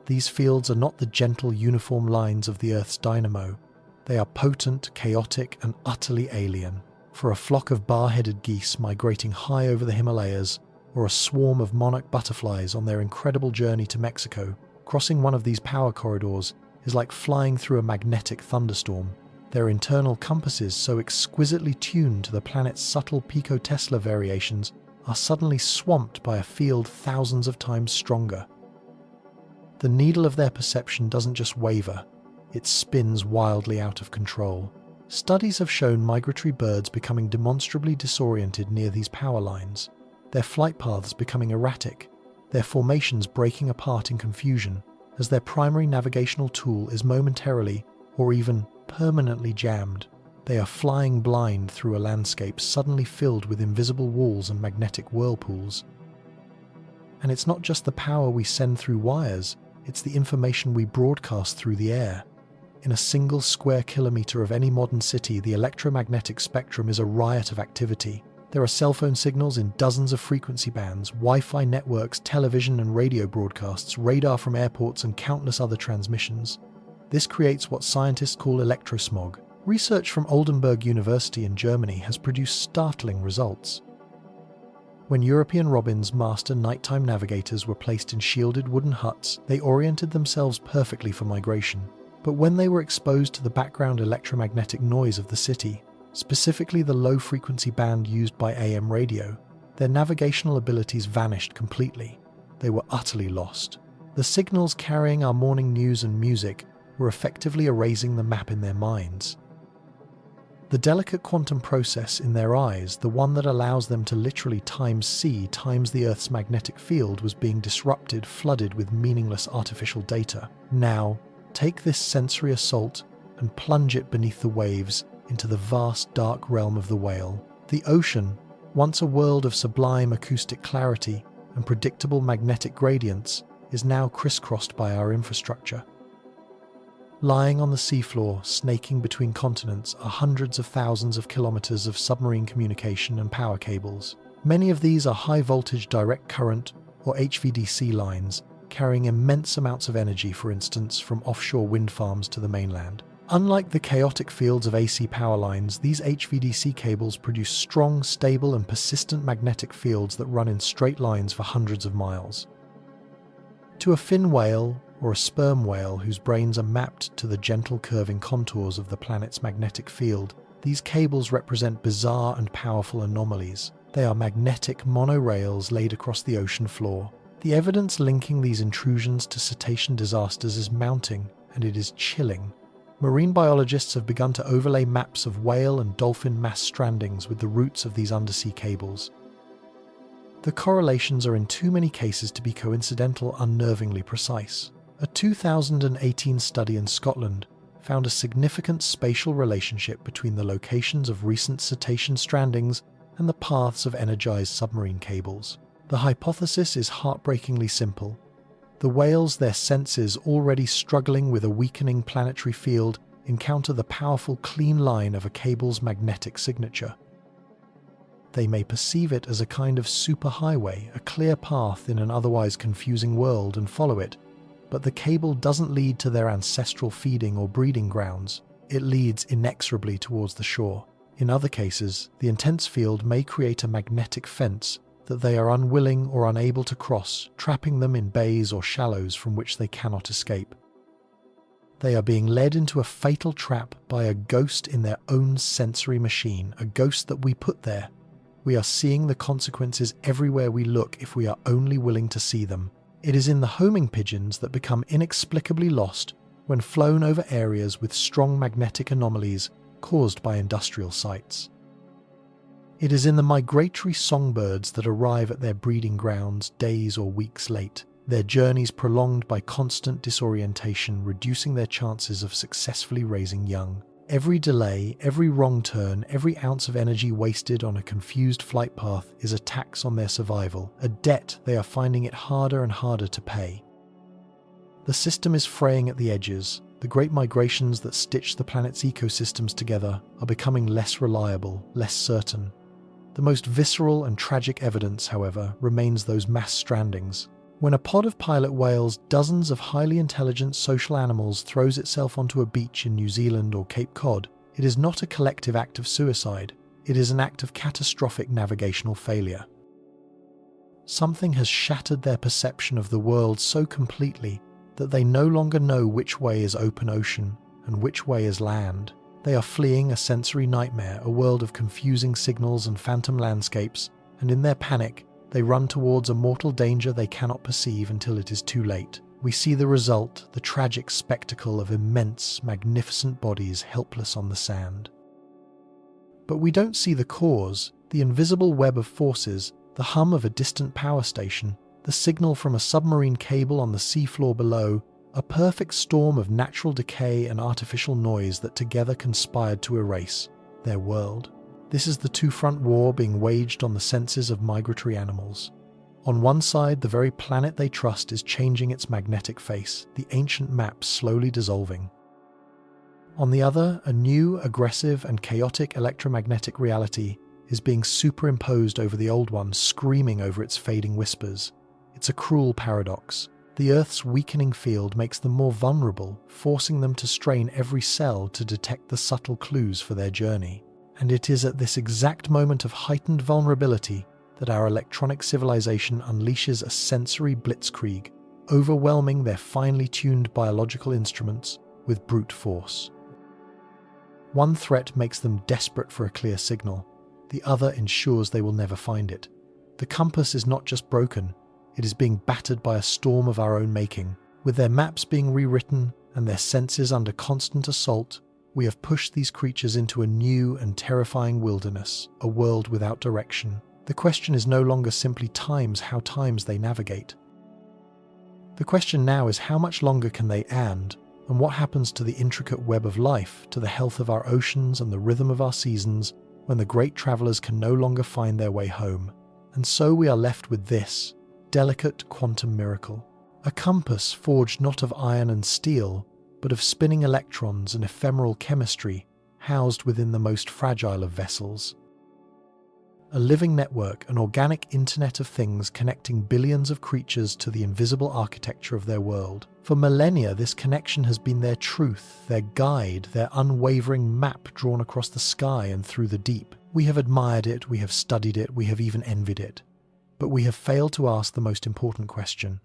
These fields are not the gentle, uniform lines of the Earth's dynamo. They are potent, chaotic, and utterly alien. For a flock of bar-headed geese migrating high over the Himalayas, or a swarm of monarch butterflies on their incredible journey to Mexico, crossing one of these power corridors is like flying through a magnetic thunderstorm. Their internal compasses, so exquisitely tuned to the planet's subtle picotesla variations, are suddenly swamped by a field thousands of times stronger. The needle of their perception doesn't just waver, it spins wildly out of control. Studies have shown migratory birds becoming demonstrably disoriented near these power lines, their flight paths becoming erratic, their formations breaking apart in confusion, as their primary navigational tool is momentarily, or even permanently jammed. They are flying blind through a landscape suddenly filled with invisible walls and magnetic whirlpools. And it's not just the power we send through wires, it's the information we broadcast through the air. In a single square kilometre of any modern city, the electromagnetic spectrum is a riot of activity. There are cell phone signals in dozens of frequency bands, Wi-Fi networks, television and radio broadcasts, radar from airports, and countless other transmissions. This creates what scientists call electrosmog. Research from Oldenburg University in Germany has produced startling results. When European robins, master nighttime navigators, were placed in shielded wooden huts, they oriented themselves perfectly for migration. But when they were exposed to the background electromagnetic noise of the city, specifically the low-frequency band used by AM radio, their navigational abilities vanished completely. They were utterly lost. The signals carrying our morning news and music were effectively erasing the map in their minds. The delicate quantum process in their eyes, the one that allows them to literally times C times the Earth's magnetic field, was being disrupted, flooded with meaningless artificial data. Now, take this sensory assault and plunge it beneath the waves into the vast dark realm of the whale. The ocean, once a world of sublime acoustic clarity and predictable magnetic gradients, is now crisscrossed by our infrastructure. Lying on the seafloor, snaking between continents, are hundreds of thousands of kilometers of submarine communication and power cables. Many of these are high-voltage direct current or HVDC lines, carrying immense amounts of energy, for instance, from offshore wind farms to the mainland. Unlike the chaotic fields of AC power lines, these HVDC cables produce strong, stable, and persistent magnetic fields that run in straight lines for hundreds of miles. To a fin whale, or a sperm whale whose brains are mapped to the gentle curving contours of the planet's magnetic field, these cables represent bizarre and powerful anomalies. They are magnetic monorails laid across the ocean floor. The evidence linking these intrusions to cetacean disasters is mounting, and it is chilling. Marine biologists have begun to overlay maps of whale and dolphin mass strandings with the routes of these undersea cables. The correlations are in too many cases to be coincidental, unnervingly precise. A 2018 study in Scotland found a significant spatial relationship between the locations of recent cetacean strandings and the paths of energized submarine cables. The hypothesis is heartbreakingly simple. The whales, their senses already struggling with a weakening planetary field, encounter the powerful clean line of a cable's magnetic signature. They may perceive it as a kind of superhighway, a clear path in an otherwise confusing world, and follow it. But the cable doesn't lead to their ancestral feeding or breeding grounds. It leads inexorably towards the shore. In other cases, the intense field may create a magnetic fence that they are unwilling or unable to cross, trapping them in bays or shallows from which they cannot escape. They are being led into a fatal trap by a ghost in their own sensory machine, a ghost that we put there. We are seeing the consequences everywhere we look if we are only willing to see them. It is in the homing pigeons that become inexplicably lost when flown over areas with strong magnetic anomalies caused by industrial sites. It is in the migratory songbirds that arrive at their breeding grounds days or weeks late, their journeys prolonged by constant disorientation, reducing their chances of successfully raising young. Every delay, every wrong turn, every ounce of energy wasted on a confused flight path is a tax on their survival, a debt they are finding it harder and harder to pay. The system is fraying at the edges. The great migrations that stitch the planet's ecosystems together are becoming less reliable, less certain. The most visceral and tragic evidence, however, remains those mass strandings. When a pod of pilot whales, dozens of highly intelligent social animals, throws itself onto a beach in New Zealand or Cape Cod, it is not a collective act of suicide. It is an act of catastrophic navigational failure. Something has shattered their perception of the world so completely that they no longer know which way is open ocean and which way is land. They are fleeing a sensory nightmare, a world of confusing signals and phantom landscapes, and in their panic, they run towards a mortal danger they cannot perceive until it is too late. We see the result, the tragic spectacle of immense, magnificent bodies helpless on the sand. But we don't see the cause, the invisible web of forces, the hum of a distant power station, the signal from a submarine cable on the seafloor below, a perfect storm of natural decay and artificial noise that together conspired to erase their world. This is the two-front war being waged on the senses of migratory animals. On one side, the very planet they trust is changing its magnetic face, the ancient map slowly dissolving. On the other, a new, aggressive, and chaotic electromagnetic reality is being superimposed over the old one, screaming over its fading whispers. It's a cruel paradox. The Earth's weakening field makes them more vulnerable, forcing them to strain every cell to detect the subtle clues for their journey. And it is at this exact moment of heightened vulnerability that our electronic civilization unleashes a sensory blitzkrieg, overwhelming their finely tuned biological instruments with brute force. One threat makes them desperate for a clear signal. The other ensures they will never find it. The compass is not just broken, it is being battered by a storm of our own making. With their maps being rewritten and their senses under constant assault, We have pushed these creatures into a new and terrifying wilderness, a world without direction. The question is no longer simply how times they navigate. The question now is how much longer can they and what happens to the intricate web of life, to the health of our oceans and the rhythm of our seasons when the great travelers can no longer find their way home. And so we are left with this delicate quantum miracle. A compass forged not of iron and steel, but of spinning electrons and ephemeral chemistry housed within the most fragile of vessels. A living network, an organic internet of things connecting billions of creatures to the invisible architecture of their world. For millennia, this connection has been their truth, their guide, their unwavering map drawn across the sky and through the deep. We have admired it, we have studied it, we have even envied it. But we have failed to ask the most important question.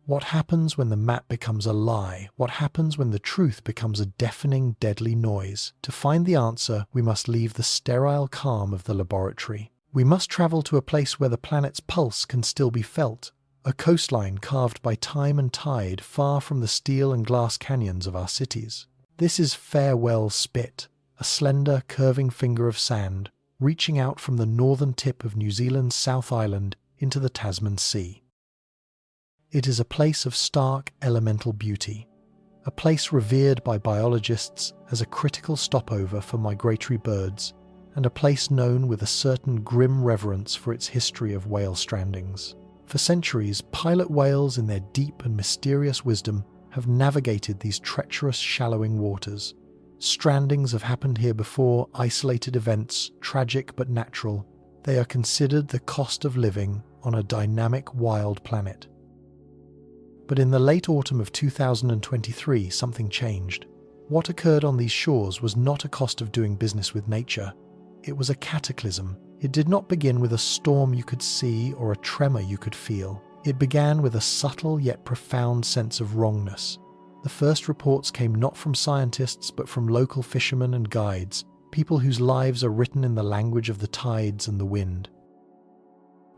What happens when the map becomes a lie? What happens when the truth becomes a deafening, deadly noise? To find the answer, we must leave the sterile calm of the laboratory. We must travel to a place where the planet's pulse can still be felt, a coastline carved by time and tide far from the steel and glass canyons of our cities. This is Farewell Spit, a slender, curving finger of sand reaching out from the northern tip of New Zealand's South Island into the Tasman Sea. It is a place of stark elemental beauty, a place revered by biologists as a critical stopover for migratory birds, and a place known with a certain grim reverence for its history of whale strandings. For centuries, pilot whales in their deep and mysterious wisdom have navigated these treacherous, shallowing waters. Strandings have happened here before, isolated events, tragic but natural. They are considered the cost of living on a dynamic, wild planet. But in the late autumn of 2023, something changed. What occurred on these shores was not a cost of doing business with nature. It was a cataclysm. It did not begin with a storm you could see or a tremor you could feel. It began with a subtle yet profound sense of wrongness. The first reports came not from scientists but from local fishermen and guides, people whose lives are written in the language of the tides and the wind.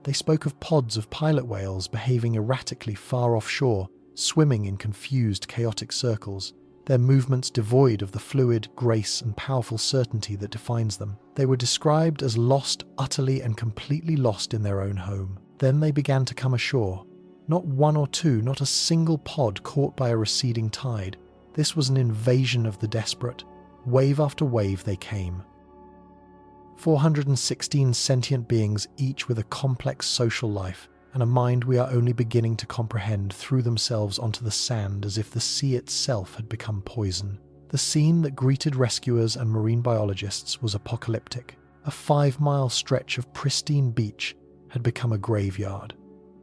They spoke of pods of pilot whales behaving erratically far offshore, swimming in confused, chaotic circles, their movements devoid of the fluid, grace, and powerful certainty that defines them. They were described as lost, utterly and completely lost in their own home. Then they began to come ashore. Not one or two, not a single pod caught by a receding tide. This was an invasion of the desperate. Wave after wave they came. 416 sentient beings, each with a complex social life and a mind we are only beginning to comprehend, threw themselves onto the sand as if the sea itself had become poison. The scene that greeted rescuers and marine biologists was apocalyptic. A 5-mile stretch of pristine beach had become a graveyard.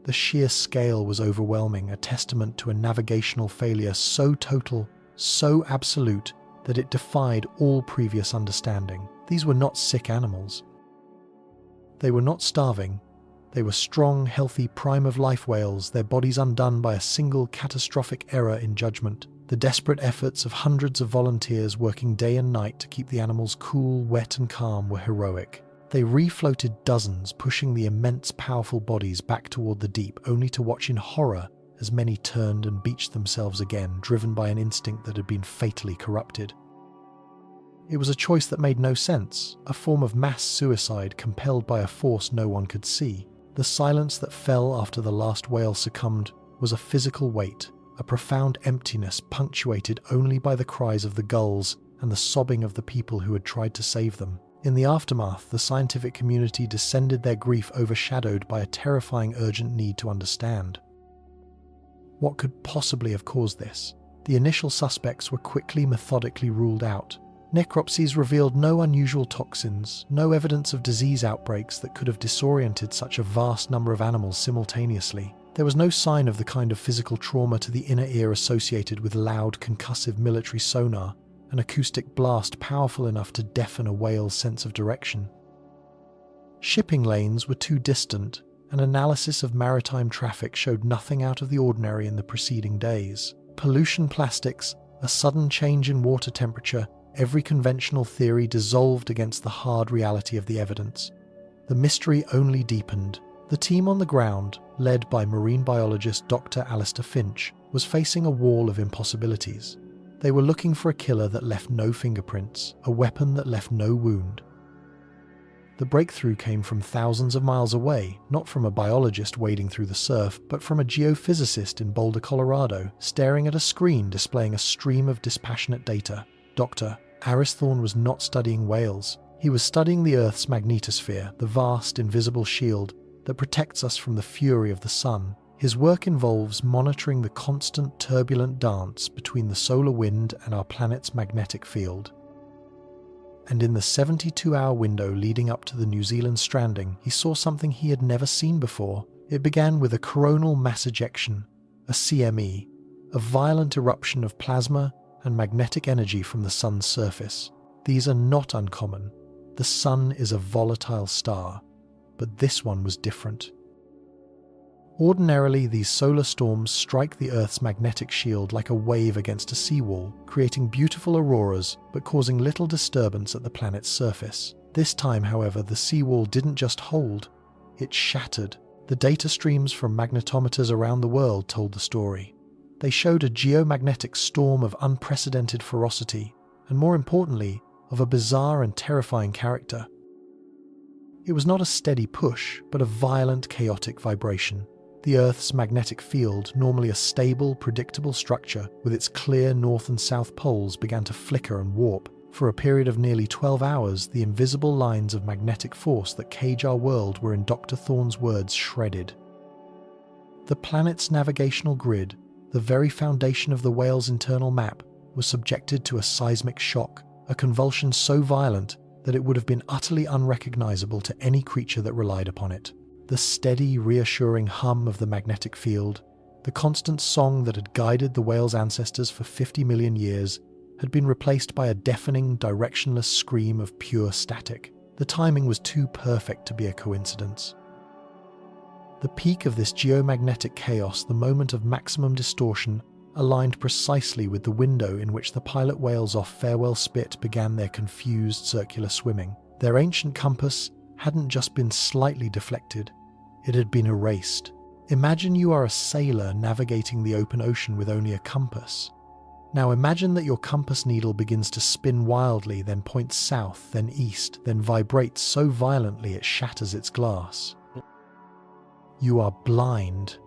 The sheer scale was overwhelming, a testament to a navigational failure so total, so absolute, that it defied all previous understanding. These were not sick animals. They were not starving. They were strong, healthy, prime-of-life whales, their bodies undone by a single catastrophic error in judgment. The desperate efforts of hundreds of volunteers working day and night to keep the animals cool, wet and calm were heroic. They refloated dozens, pushing the immense, powerful bodies back toward the deep, only to watch in horror as many turned and beached themselves again, driven by an instinct that had been fatally corrupted. It was a choice that made no sense, a form of mass suicide compelled by a force no one could see. The silence that fell after the last whale succumbed was a physical weight, a profound emptiness punctuated only by the cries of the gulls and the sobbing of the people who had tried to save them. In the aftermath, the scientific community descended, their grief overshadowed by a terrifying urgent need to understand. What could possibly have caused this? The initial suspects were quickly, methodically ruled out. Necropsies revealed no unusual toxins, no evidence of disease outbreaks that could have disoriented such a vast number of animals simultaneously. There was no sign of the kind of physical trauma to the inner ear associated with loud, concussive military sonar, an acoustic blast powerful enough to deafen a whale's sense of direction. Shipping lanes were too distant. An analysis of maritime traffic showed nothing out of the ordinary in the preceding days. Pollution, plastics, a sudden change in water temperature, every conventional theory dissolved against the hard reality of the evidence. The mystery only deepened. The team on the ground, led by marine biologist Dr. Alistair Finch, was facing a wall of impossibilities. They were looking for a killer that left no fingerprints, a weapon that left no wound. The breakthrough came from thousands of miles away, not from a biologist wading through the surf, but from a geophysicist in Boulder, Colorado, staring at a screen displaying a stream of dispassionate data. Dr. Thorn was not studying whales. He was studying the Earth's magnetosphere, the vast, invisible shield that protects us from the fury of the sun. His work involves monitoring the constant, turbulent dance between the solar wind and our planet's magnetic field. And in the 72-hour window leading up to the New Zealand stranding, he saw something he had never seen before. It began with a coronal mass ejection, a CME, a violent eruption of plasma and magnetic energy from the sun's surface. These are not uncommon. The sun is a volatile star, but this one was different. Ordinarily, these solar storms strike the Earth's magnetic shield like a wave against a seawall, creating beautiful auroras but causing little disturbance at the planet's surface. This time, however, the seawall didn't just hold, it shattered. The data streams from magnetometers around the world told the story. They showed a geomagnetic storm of unprecedented ferocity, and more importantly, of a bizarre and terrifying character. It was not a steady push, but a violent, chaotic vibration. The Earth's magnetic field, normally a stable, predictable structure with its clear north and south poles, began to flicker and warp. For a period of nearly 12 hours, the invisible lines of magnetic force that cage our world were, in Dr. Thorn's words, shredded. The planet's navigational grid, the very foundation of the whale's internal map, was subjected to a seismic shock, a convulsion so violent that it would have been utterly unrecognizable to any creature that relied upon it. The steady, reassuring hum of the magnetic field, the constant song that had guided the whale's ancestors for 50 million years, had been replaced by a deafening, directionless scream of pure static. The timing was too perfect to be a coincidence. The peak of this geomagnetic chaos, the moment of maximum distortion, aligned precisely with the window in which the pilot whales off Farewell Spit began their confused circular swimming. Their ancient compass hadn't just been slightly deflected, it had been erased. Imagine you are a sailor navigating the open ocean with only a compass. Now imagine that your compass needle begins to spin wildly, then points south, then east, then vibrates so violently it shatters its glass. You are blind.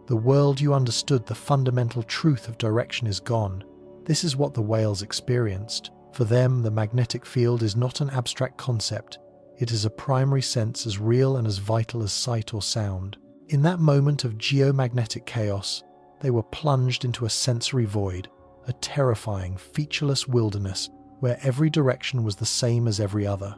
The world you understood, the fundamental truth of direction, is gone. This is what the whales experienced. For them, the magnetic field is not an abstract concept. It is a primary sense as real and as vital as sight or sound. In that moment of geomagnetic chaos, they were plunged into a sensory void, a terrifying, featureless wilderness where every direction was the same as every other.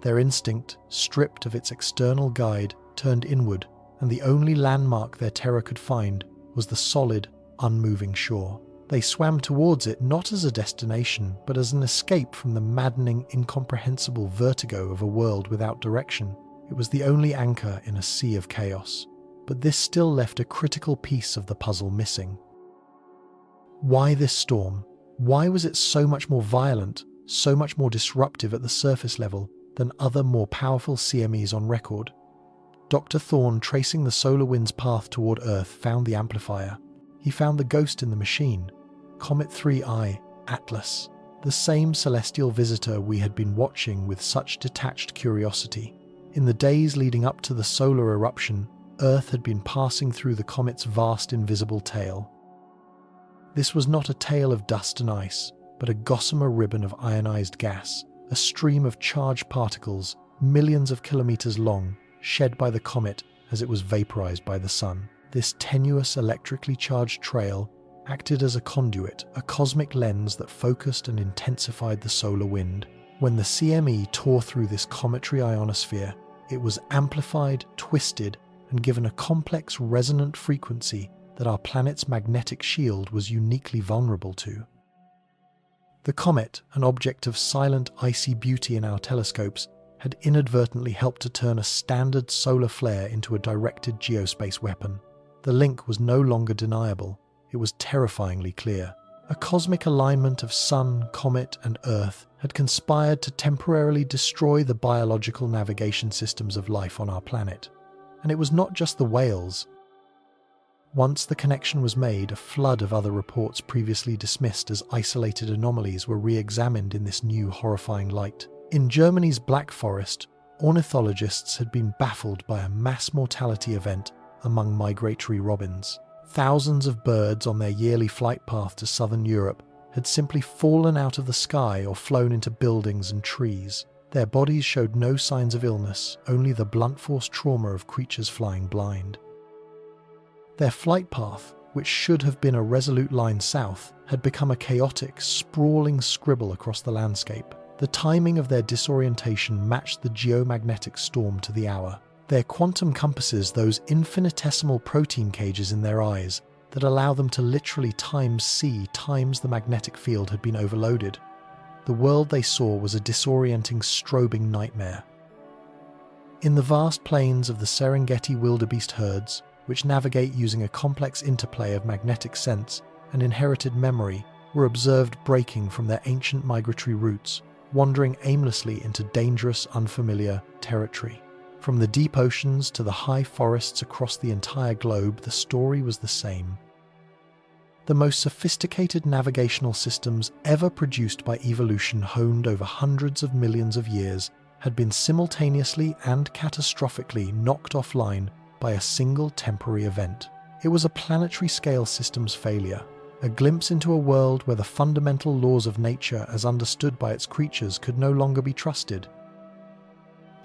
Their instinct, stripped of its external guide, turned inward, and the only landmark their terror could find was the solid, unmoving shore. They swam towards it not as a destination, but as an escape from the maddening, incomprehensible vertigo of a world without direction. It was the only anchor in a sea of chaos. But this still left a critical piece of the puzzle missing. Why this storm? Why was it so much more violent, so much more disruptive at the surface level than other more powerful CMEs on record? Dr. Thorn, tracing the solar wind's path toward Earth, found the amplifier. He found the ghost in the machine, Comet 3I, Atlas, the same celestial visitor we had been watching with such detached curiosity. In the days leading up to the solar eruption, Earth had been passing through the comet's vast invisible tail. This was not a tail of dust and ice, but a gossamer ribbon of ionized gas, a stream of charged particles, millions of kilometers long, shed by the comet as it was vaporized by the sun. This tenuous, electrically charged trail acted as a conduit, a cosmic lens that focused and intensified the solar wind. When the CME tore through this cometary ionosphere, it was amplified, twisted, and given a complex resonant frequency that our planet's magnetic shield was uniquely vulnerable to. The comet, an object of silent, icy beauty in our telescopes, had inadvertently helped to turn a standard solar flare into a directed geospace weapon. The link was no longer deniable. It was terrifyingly clear. A cosmic alignment of Sun, comet, and Earth had conspired to temporarily destroy the biological navigation systems of life on our planet. And it was not just the whales. Once the connection was made, a flood of other reports previously dismissed as isolated anomalies were re-examined in this new horrifying light. In Germany's Black Forest, ornithologists had been baffled by a mass mortality event among migratory robins. Thousands of birds on their yearly flight path to southern Europe had simply fallen out of the sky or flown into buildings and trees. Their bodies showed no signs of illness, only the blunt force trauma of creatures flying blind. Their flight path, which should have been a resolute line south, had become a chaotic, sprawling scribble across the landscape. The timing of their disorientation matched the geomagnetic storm to the hour. Their quantum compasses, those infinitesimal protein cages in their eyes that allow them to literally times c times the magnetic field, had been overloaded. The world they saw was a disorienting, strobing nightmare. In the vast plains of the Serengeti wildebeest herds, which navigate using a complex interplay of magnetic sense and inherited memory, were observed breaking from their ancient migratory routes, wandering aimlessly into dangerous, unfamiliar territory. From the deep oceans to the high forests across the entire globe, the story was the same. The most sophisticated navigational systems ever produced by evolution, honed over hundreds of millions of years, had been simultaneously and catastrophically knocked offline by a single temporary event. It was a planetary scale systems failure, a glimpse into a world where the fundamental laws of nature as understood by its creatures could no longer be trusted.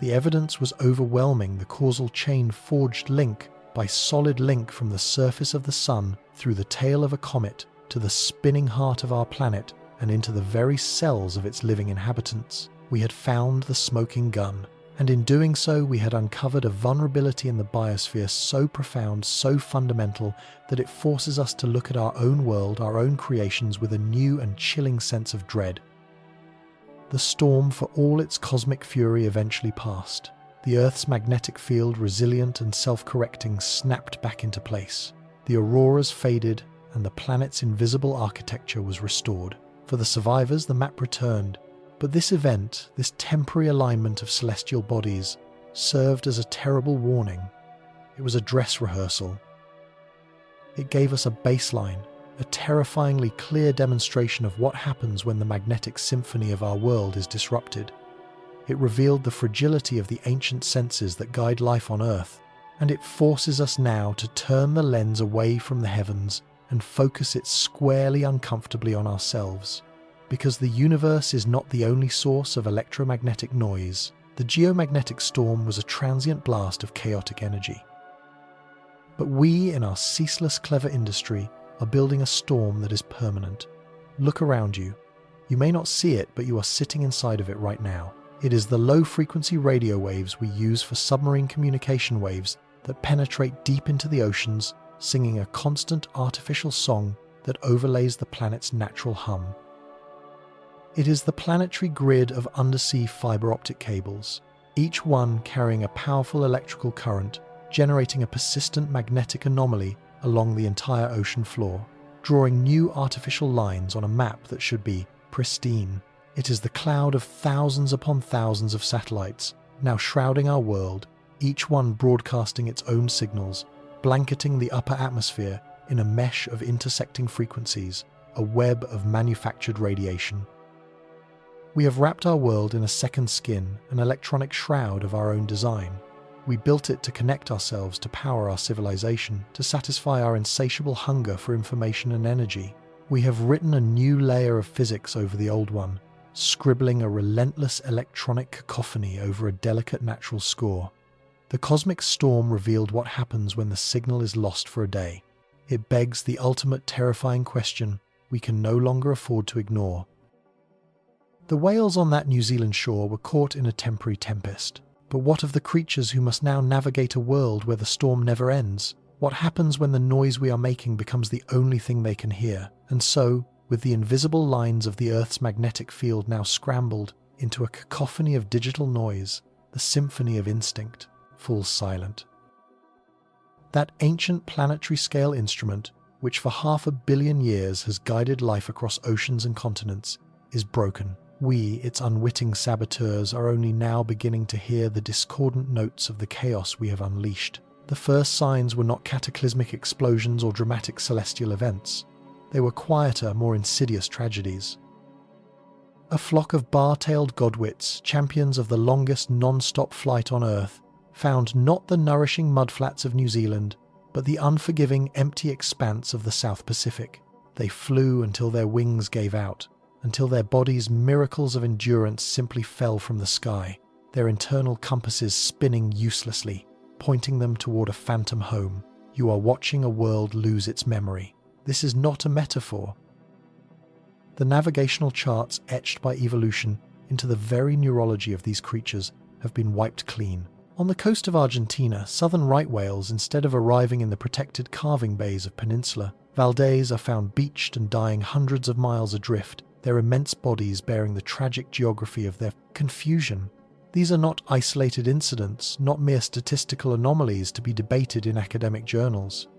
The evidence was overwhelming, the causal chain forged link by solid link from the surface of the sun through the tail of a comet to the spinning heart of our planet and into the very cells of its living inhabitants. We had found the smoking gun. And in doing so, we had uncovered a vulnerability in the biosphere so profound, so fundamental, that it forces us to look at our own world, our own creations, with a new and chilling sense of dread. The storm, for all its cosmic fury, eventually passed. The Earth's magnetic field, resilient and self-correcting, snapped back into place. The auroras faded, and the planet's invisible architecture was restored. For the survivors, the map returned. But this event, this temporary alignment of celestial bodies, served as a terrible warning. It was a dress rehearsal. It gave us a baseline, a terrifyingly clear demonstration of what happens when the magnetic symphony of our world is disrupted. It revealed the fragility of the ancient senses that guide life on Earth, and it forces us now to turn the lens away from the heavens and focus it squarely, uncomfortably on ourselves. Because the universe is not the only source of electromagnetic noise, the geomagnetic storm was a transient blast of chaotic energy. But we, in our ceaseless clever industry, are building a storm that is permanent. Look around you. You may not see it, but you are sitting inside of it right now. It is the low-frequency radio waves we use for submarine communication waves that penetrate deep into the oceans, singing a constant artificial song that overlays the planet's natural hum. It is the planetary grid of undersea fiber optic cables, each one carrying a powerful electrical current, generating a persistent magnetic anomaly along the entire ocean floor, drawing new artificial lines on a map that should be pristine. It is the cloud of thousands upon thousands of satellites, now shrouding our world, each one broadcasting its own signals, blanketing the upper atmosphere in a mesh of intersecting frequencies, a web of manufactured radiation. We have wrapped our world in a second skin, an electronic shroud of our own design. We built it to connect ourselves, to power our civilization, to satisfy our insatiable hunger for information and energy. We have written a new layer of physics over the old one, scribbling a relentless electronic cacophony over a delicate natural score. The cosmic storm revealed what happens when the signal is lost for a day. It begs the ultimate terrifying question we can no longer afford to ignore. The whales on that New Zealand shore were caught in a temporary tempest. But what of the creatures who must now navigate a world where the storm never ends? What happens when the noise we are making becomes the only thing they can hear? And so, with the invisible lines of the Earth's magnetic field now scrambled into a cacophony of digital noise, the symphony of instinct falls silent. That ancient planetary scale instrument, which for 500 million years has guided life across oceans and continents, is broken. We, its unwitting saboteurs, are only now beginning to hear the discordant notes of the chaos we have unleashed. The first signs were not cataclysmic explosions or dramatic celestial events. They were quieter, more insidious tragedies. A flock of bar-tailed godwits, champions of the longest non-stop flight on Earth, found not the nourishing mudflats of New Zealand, but the unforgiving, empty expanse of the South Pacific. They flew until their wings gave out, until their bodies' miracles of endurance simply fell from the sky, their internal compasses spinning uselessly, pointing them toward a phantom home. You are watching a world lose its memory. This is not a metaphor. The navigational charts etched by evolution into the very neurology of these creatures have been wiped clean. On the coast of Argentina, southern right whales, instead of arriving in the protected calving bays of Peninsula Valdez, are found beached and dying hundreds of miles adrift, their immense bodies bearing the tragic geography of their confusion. These are not isolated incidents, not mere statistical anomalies to be debated in academic journals.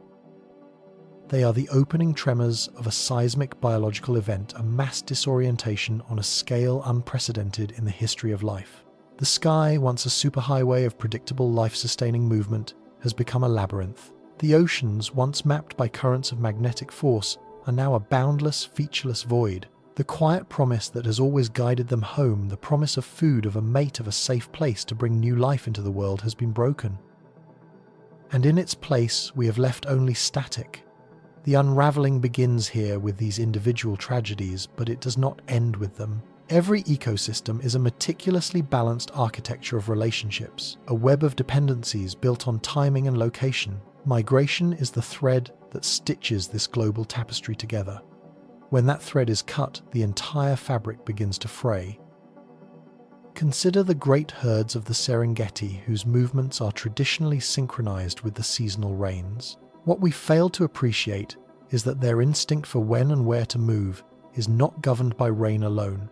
They are the opening tremors of a seismic biological event, a mass disorientation on a scale unprecedented in the history of life. The sky, once a superhighway of predictable life-sustaining movement, has become a labyrinth. The oceans, once mapped by currents of magnetic force, are now a boundless, featureless void. The quiet promise that has always guided them home, the promise of food, of a mate, of a safe place to bring new life into the world, has been broken. And in its place, we have left only static. The unraveling begins here with these individual tragedies, but it does not end with them. Every ecosystem is a meticulously balanced architecture of relationships, a web of dependencies built on timing and location. Migration is the thread that stitches this global tapestry together. When that thread is cut, the entire fabric begins to fray. Consider the great herds of the Serengeti, whose movements are traditionally synchronized with the seasonal rains. What we fail to appreciate is that their instinct for when and where to move is not governed by rain alone.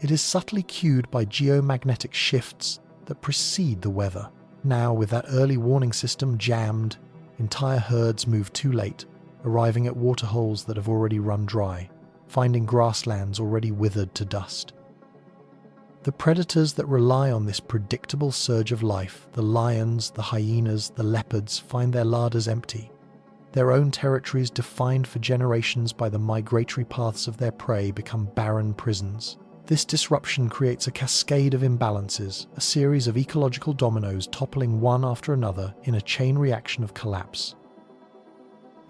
It is subtly cued by geomagnetic shifts that precede the weather. Now, with that early warning system jammed, entire herds move too late, arriving at waterholes that have already run dry, finding grasslands already withered to dust. The predators that rely on this predictable surge of life, the lions, the hyenas, the leopards, find their larders empty. Their own territories, defined for generations by the migratory paths of their prey, become barren prisons. This disruption creates a cascade of imbalances, a series of ecological dominoes toppling one after another in a chain reaction of collapse.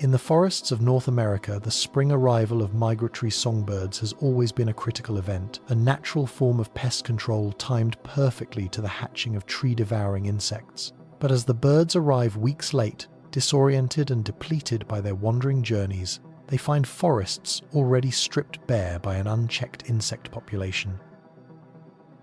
In the forests of North America, the spring arrival of migratory songbirds has always been a critical event, a natural form of pest control timed perfectly to the hatching of tree-devouring insects. But as the birds arrive weeks late, disoriented and depleted by their wandering journeys, they find forests already stripped bare by an unchecked insect population.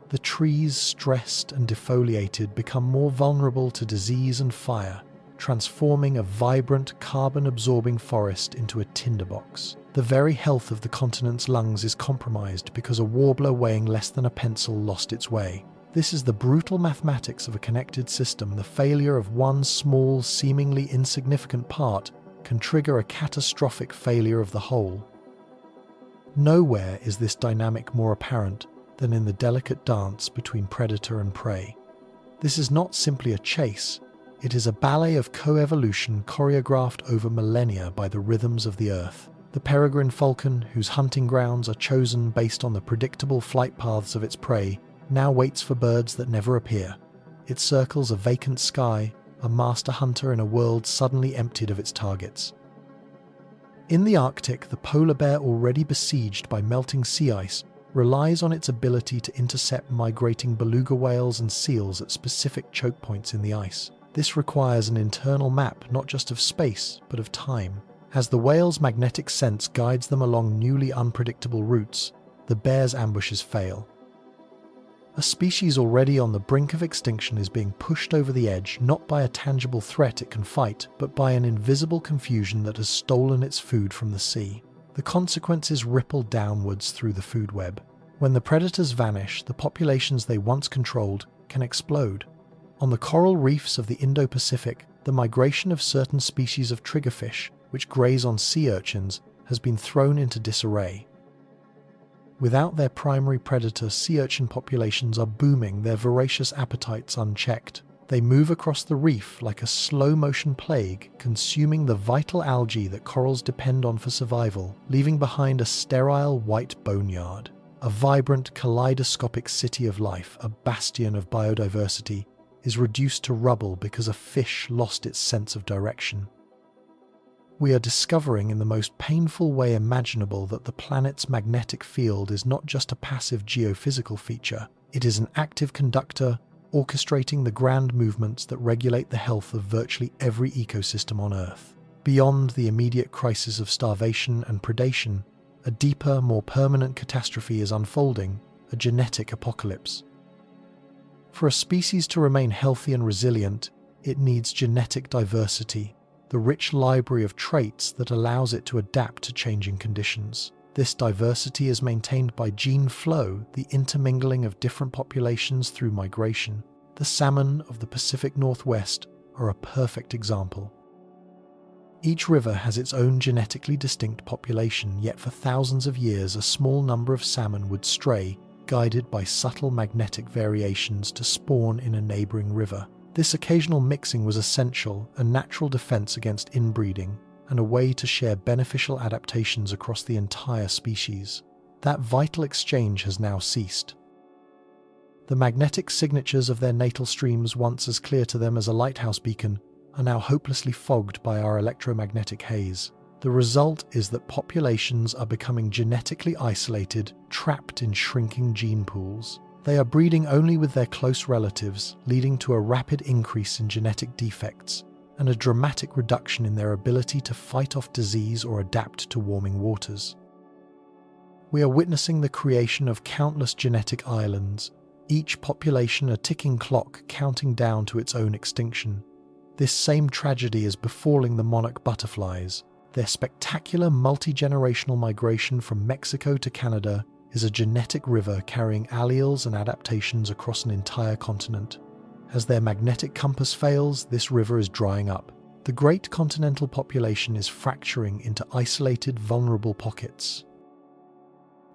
The trees, stressed and defoliated, become more vulnerable to disease and fire, transforming a vibrant, carbon-absorbing forest into a tinderbox. The very health of the continent's lungs is compromised because a warbler weighing less than a pencil lost its way. This is the brutal mathematics of a connected system. The failure of one small, seemingly insignificant part can trigger a catastrophic failure of the whole. Nowhere is this dynamic more apparent than in the delicate dance between predator and prey. This is not simply a chase, it is a ballet of coevolution choreographed over millennia by the rhythms of the Earth. The peregrine falcon, whose hunting grounds are chosen based on the predictable flight paths of its prey, now waits for birds that never appear. It circles a vacant sky, a master hunter in a world suddenly emptied of its targets. In the Arctic, the polar bear, already besieged by melting sea ice, relies on its ability to intercept migrating beluga whales and seals at specific choke points in the ice. This requires an internal map not just of space, but of time. As the whale's magnetic sense guides them along newly unpredictable routes, the bear's ambushes fail. A species already on the brink of extinction is being pushed over the edge, not by a tangible threat it can fight, but by an invisible confusion that has stolen its food from the sea. The consequences ripple downwards through the food web. When the predators vanish, the populations they once controlled can explode. On the coral reefs of the Indo-Pacific, the migration of certain species of triggerfish, which graze on sea urchins, has been thrown into disarray. Without their primary predator, sea urchin populations are booming, their voracious appetites unchecked. They move across the reef like a slow-motion plague, consuming the vital algae that corals depend on for survival, leaving behind a sterile white boneyard. A vibrant, kaleidoscopic city of life, a bastion of biodiversity, is reduced to rubble because a fish lost its sense of direction. We are discovering in the most painful way imaginable that the planet's magnetic field is not just a passive geophysical feature, it is an active conductor orchestrating the grand movements that regulate the health of virtually every ecosystem on Earth. Beyond the immediate crisis of starvation and predation, a deeper, more permanent catastrophe is unfolding, a genetic apocalypse. For a species to remain healthy and resilient, it needs genetic diversity, the rich library of traits that allows it to adapt to changing conditions. This diversity is maintained by gene flow, the intermingling of different populations through migration. The salmon of the Pacific Northwest are a perfect example. Each river has its own genetically distinct population, yet for thousands of years a small number of salmon would stray, guided by subtle magnetic variations to spawn in a neighboring river. This occasional mixing was essential, a natural defense against inbreeding, and a way to share beneficial adaptations across the entire species. That vital exchange has now ceased. The magnetic signatures of their natal streams, once as clear to them as a lighthouse beacon, are now hopelessly fogged by our electromagnetic haze. The result is that populations are becoming genetically isolated, trapped in shrinking gene pools. They are breeding only with their close relatives, leading to a rapid increase in genetic defects and a dramatic reduction in their ability to fight off disease or adapt to warming waters. We are witnessing the creation of countless genetic islands, each population a ticking clock counting down to its own extinction. This same tragedy is befalling the monarch butterflies. Their spectacular multi-generational migration from Mexico to Canada is a genetic river carrying alleles and adaptations across an entire continent. As their magnetic compass fails, this river is drying up. The great continental population is fracturing into isolated, vulnerable pockets.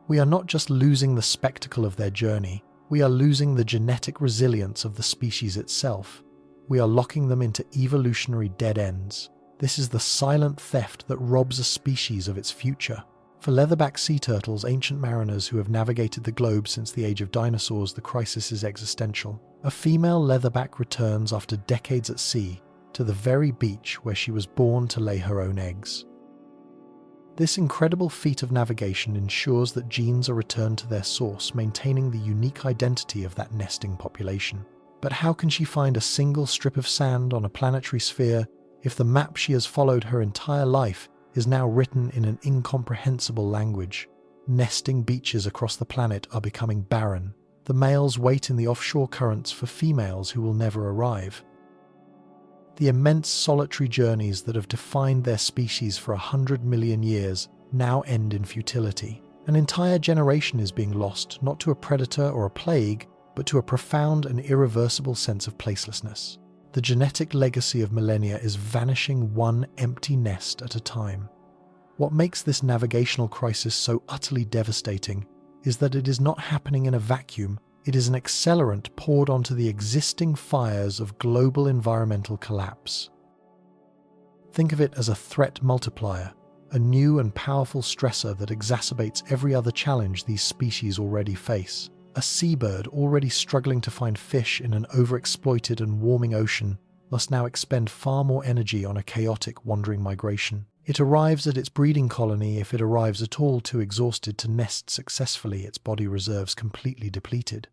We are not just losing the spectacle of their journey, we are losing the genetic resilience of the species itself. We are locking them into evolutionary dead ends. This is the silent theft that robs a species of its future. For leatherback sea turtles, ancient mariners who have navigated the globe since the age of dinosaurs, the crisis is existential. A female leatherback returns after decades at sea to the very beach where she was born to lay her own eggs. This incredible feat of navigation ensures that genes are returned to their source, maintaining the unique identity of that nesting population. But how can she find a single strip of sand on a planetary sphere if the map she has followed her entire life is now written in an incomprehensible language? Nesting beaches across the planet are becoming barren. The males wait in the offshore currents for females who will never arrive. The immense solitary journeys that have defined their species for 100 million years now end in futility. An entire generation is being lost, not to a predator or a plague, but to a profound and irreversible sense of placelessness. The genetic legacy of millennia is vanishing one empty nest at a time. What makes this navigational crisis so utterly devastating is that it is not happening in a vacuum. It is an accelerant poured onto the existing fires of global environmental collapse. Think of it as a threat multiplier, a new and powerful stressor that exacerbates every other challenge these species already face. A seabird already struggling to find fish in an overexploited and warming ocean must now expend far more energy on a chaotic wandering migration. It arrives at its breeding colony, if it arrives at all, too exhausted to nest successfully, its body reserves completely depleted.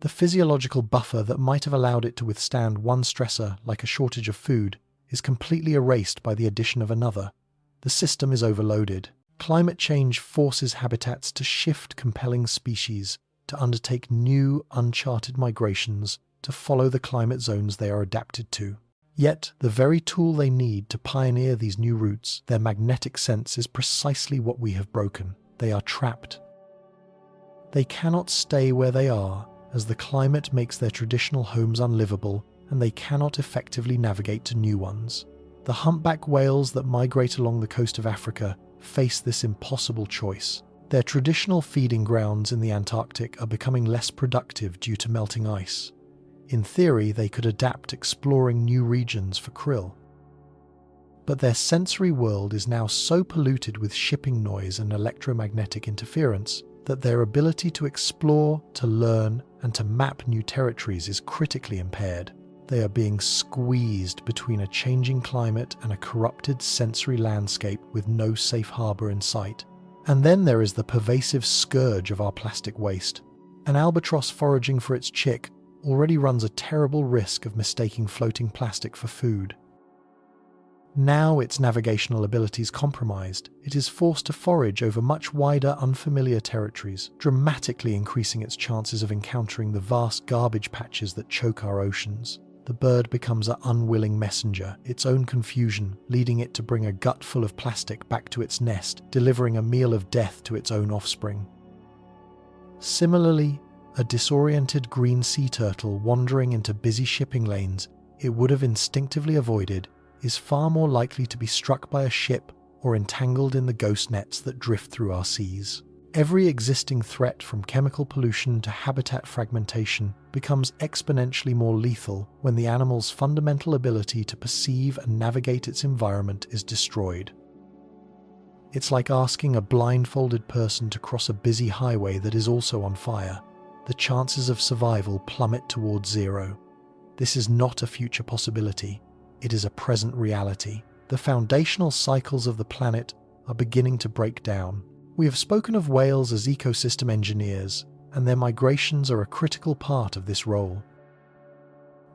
The physiological buffer that might have allowed it to withstand one stressor, like a shortage of food, is completely erased by the addition of another. The system is overloaded. Climate change forces habitats to shift, compelling species to undertake new, uncharted migrations to follow the climate zones they are adapted to. Yet, the very tool they need to pioneer these new routes, their magnetic sense, is precisely what we have broken. They are trapped. They cannot stay where they are, as the climate makes their traditional homes unlivable, and they cannot effectively navigate to new ones. The humpback whales that migrate along the coast of Africa face this impossible choice. Their traditional feeding grounds in the Antarctic are becoming less productive due to melting ice. In theory, they could adapt exploring new regions for krill. But their sensory world is now so polluted with shipping noise and electromagnetic interference that their ability to explore, to learn, and to map new territories is critically impaired. They are being squeezed between a changing climate and a corrupted sensory landscape with no safe harbor in sight. And then there is the pervasive scourge of our plastic waste. An albatross foraging for its chick already runs a terrible risk of mistaking floating plastic for food. Now its navigational abilities compromised, it is forced to forage over much wider, unfamiliar territories, dramatically increasing its chances of encountering the vast garbage patches that choke our oceans. The bird becomes an unwilling messenger, its own confusion leading it to bring a gut full of plastic back to its nest, delivering a meal of death to its own offspring. Similarly, a disoriented green sea turtle wandering into busy shipping lanes it would have instinctively avoided is far more likely to be struck by a ship or entangled in the ghost nets that drift through our seas. Every existing threat from chemical pollution to habitat fragmentation becomes exponentially more lethal when the animal's fundamental ability to perceive and navigate its environment is destroyed. It's like asking a blindfolded person to cross a busy highway that is also on fire. The chances of survival plummet towards zero. This is not a future possibility. It is a present reality. The foundational cycles of the planet are beginning to break down. We have spoken of whales as ecosystem engineers, and their migrations are a critical part of this role.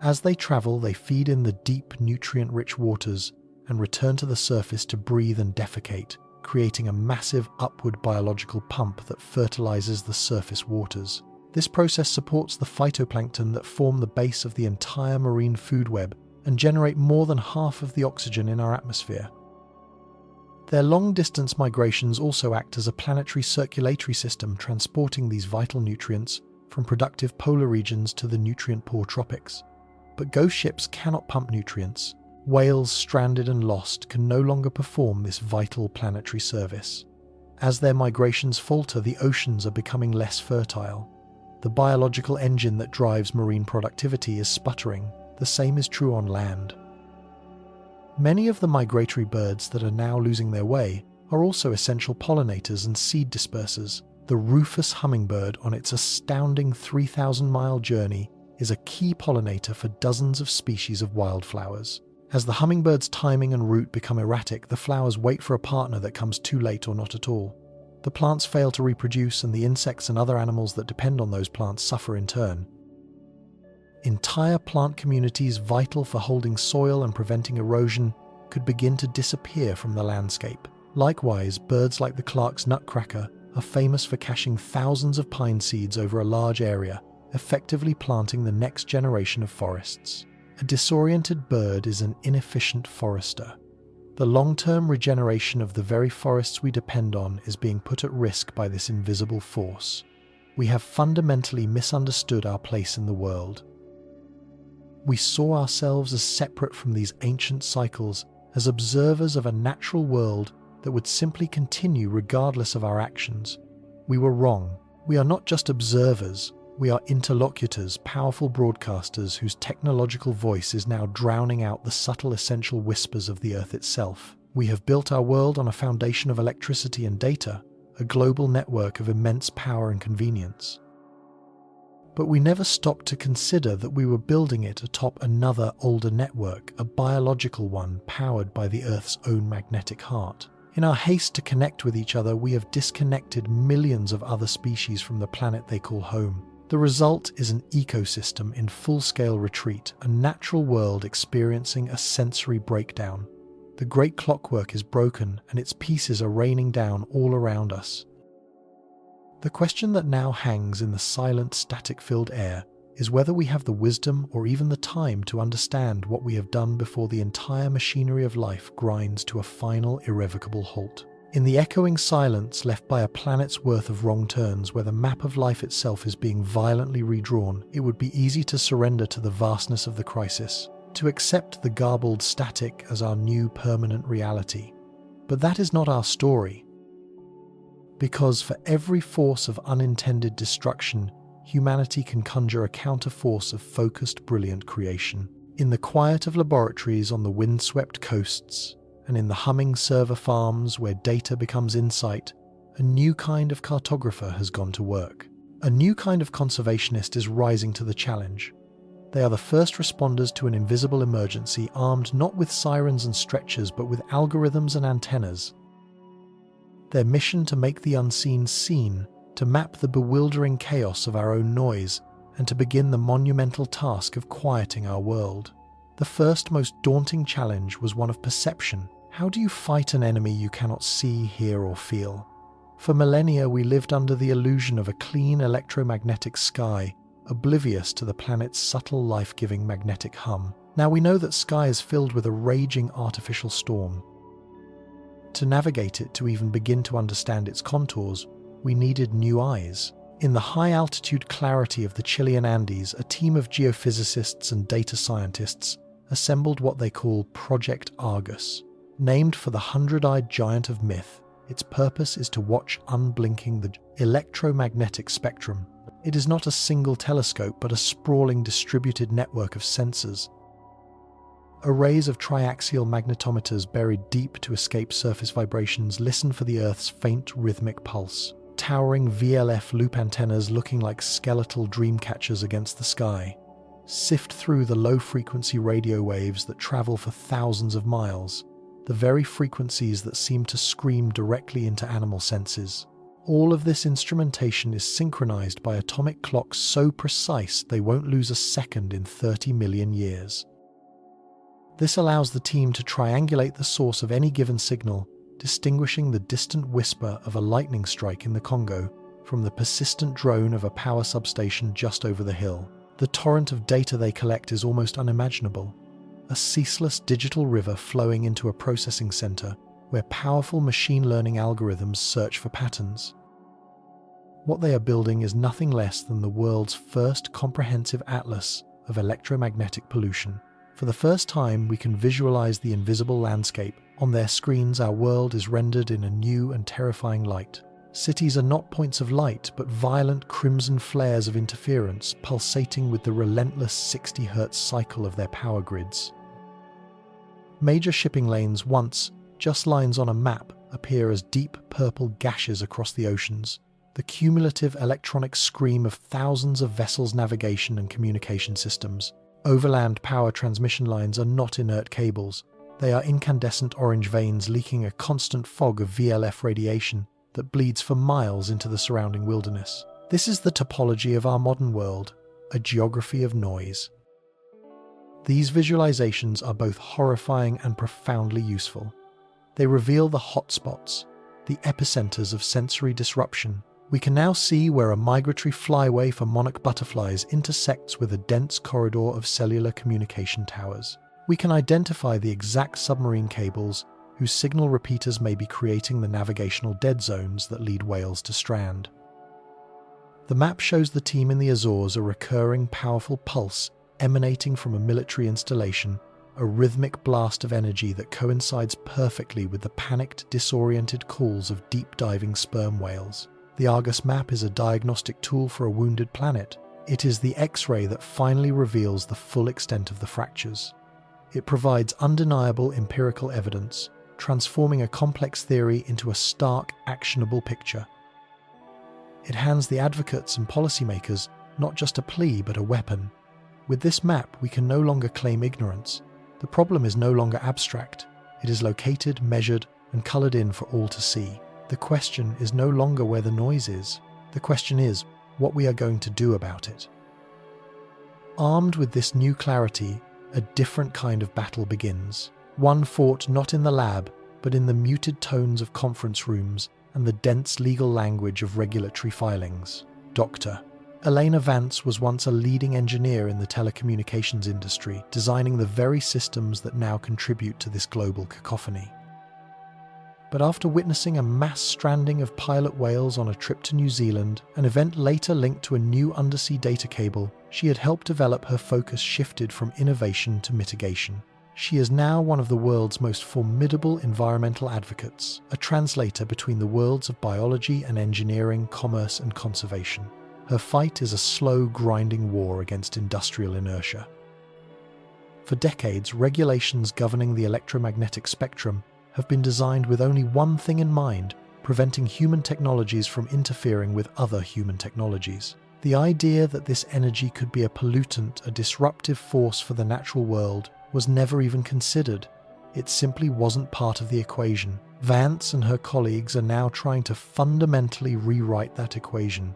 As they travel, they feed in the deep, nutrient-rich waters and return to the surface to breathe and defecate, creating a massive upward biological pump that fertilizes the surface waters. This process supports the phytoplankton that form the base of the entire marine food web and generate more than half of the oxygen in our atmosphere. Their long-distance migrations also act as a planetary circulatory system, transporting these vital nutrients from productive polar regions to the nutrient-poor tropics. But ghost ships cannot pump nutrients. Whales stranded and lost can no longer perform this vital planetary service. As their migrations falter, the oceans are becoming less fertile. The biological engine that drives marine productivity is sputtering. The same is true on land. Many of the migratory birds that are now losing their way are also essential pollinators and seed dispersers. The rufous hummingbird on its astounding 3,000-mile journey is a key pollinator for dozens of species of wildflowers. As the hummingbird's timing and route become erratic, the flowers wait for a partner that comes too late or not at all. The plants fail to reproduce, and the insects and other animals that depend on those plants suffer in turn. Entire plant communities vital for holding soil and preventing erosion could begin to disappear from the landscape. Likewise, birds like the Clark's nutcracker are famous for caching thousands of pine seeds over a large area, effectively planting the next generation of forests. A disoriented bird is an inefficient forester. The long-term regeneration of the very forests we depend on is being put at risk by this invisible force. We have fundamentally misunderstood our place in the world. We saw ourselves as separate from these ancient cycles, as observers of a natural world that would simply continue regardless of our actions. We were wrong. We are not just observers, we are interlocutors, powerful broadcasters whose technological voice is now drowning out the subtle essential whispers of the Earth itself. We have built our world on a foundation of electricity and data, a global network of immense power and convenience. But we never stopped to consider that we were building it atop another older network, a biological one powered by the Earth's own magnetic heart. In our haste to connect with each other, we have disconnected millions of other species from the planet they call home. The result is an ecosystem in full-scale retreat, a natural world experiencing a sensory breakdown. The great clockwork is broken and its pieces are raining down all around us. The question that now hangs in the silent, static-filled air is whether we have the wisdom or even the time to understand what we have done before the entire machinery of life grinds to a final, irrevocable halt. In the echoing silence left by a planet's worth of wrong turns where the map of life itself is being violently redrawn, it would be easy to surrender to the vastness of the crisis, to accept the garbled static as our new permanent reality. But that is not our story. Because for every force of unintended destruction, humanity can conjure a counterforce of focused, brilliant creation. In the quiet of laboratories on the windswept coasts, and in the humming server farms where data becomes insight, a new kind of cartographer has gone to work. A new kind of conservationist is rising to the challenge. They are the first responders to an invisible emergency, armed not with sirens and stretchers but with algorithms and antennas. Their mission to make the unseen seen, to map the bewildering chaos of our own noise, and to begin the monumental task of quieting our world. The first, most daunting challenge was one of perception. How do you fight an enemy you cannot see, hear, or feel? For millennia, we lived under the illusion of a clean electromagnetic sky, oblivious to the planet's subtle life-giving magnetic hum. Now we know that sky is filled with a raging artificial storm. To navigate it, to even begin to understand its contours, we needed new eyes. In the high-altitude clarity of the Chilean Andes, a team of geophysicists and data scientists assembled what they call Project Argus. Named for the 100-eyed giant of myth, its purpose is to watch unblinking the electromagnetic spectrum. It is not a single telescope, but a sprawling distributed network of sensors. Arrays of triaxial magnetometers buried deep to escape surface vibrations listen for the Earth's faint rhythmic pulse. Towering VLF loop antennas looking like skeletal dream catchers against the sky sift through the low-frequency radio waves that travel for thousands of miles, the very frequencies that seem to scream directly into animal senses. All of this instrumentation is synchronized by atomic clocks so precise they won't lose a second in 30 million years. This allows the team to triangulate the source of any given signal, distinguishing the distant whisper of a lightning strike in the Congo from the persistent drone of a power substation just over the hill. The torrent of data they collect is almost unimaginable, a ceaseless digital river flowing into a processing center where powerful machine learning algorithms search for patterns. What they are building is nothing less than the world's first comprehensive atlas of electromagnetic pollution. For the first time, we can visualize the invisible landscape. On their screens, our world is rendered in a new and terrifying light. Cities are not points of light, but violent crimson flares of interference pulsating with the relentless 60 Hz cycle of their power grids. Major shipping lanes, once just lines on a map, appear as deep purple gashes across the oceans. The cumulative electronic scream of thousands of vessels' navigation and communication systems. Overland power transmission lines are not inert cables. They are incandescent orange veins leaking a constant fog of VLF radiation that bleeds for miles into the surrounding wilderness. This is the topology of our modern world, a geography of noise. These visualizations are both horrifying and profoundly useful. They reveal the hotspots, the epicenters of sensory disruption. We can now see where a migratory flyway for monarch butterflies intersects with a dense corridor of cellular communication towers. We can identify the exact submarine cables whose signal repeaters may be creating the navigational dead zones that lead whales to strand. The map shows the team in the Azores a recurring powerful pulse emanating from a military installation, a rhythmic blast of energy that coincides perfectly with the panicked, disoriented calls of deep-diving sperm whales. The Argus map is a diagnostic tool for a wounded planet. It is the X-ray that finally reveals the full extent of the fractures. It provides undeniable empirical evidence, transforming a complex theory into a stark, actionable picture. It hands the advocates and policymakers not just a plea but a weapon. With this map, we can no longer claim ignorance. The problem is no longer abstract. It is located, measured, and colored in for all to see. The question is no longer where the noise is. The question is what we are going to do about it. Armed with this new clarity, a different kind of battle begins. One fought not in the lab, but in the muted tones of conference rooms and the dense legal language of regulatory filings. Dr. Elena Vance was once a leading engineer in the telecommunications industry, designing the very systems that now contribute to this global cacophony. But after witnessing a mass stranding of pilot whales on a trip to New Zealand, an event later linked to a new undersea data cable, she had helped develop her focus shifted from innovation to mitigation. She is now one of the world's most formidable environmental advocates, a translator between the worlds of biology and engineering, commerce and conservation. Her fight is a slow, grinding war against industrial inertia. For decades, regulations governing the electromagnetic spectrum have been designed with only one thing in mind: preventing human technologies from interfering with other human technologies. The idea that this energy could be a pollutant, a disruptive force for the natural world, was never even considered. It simply wasn't part of the equation. Vance and her colleagues are now trying to fundamentally rewrite that equation.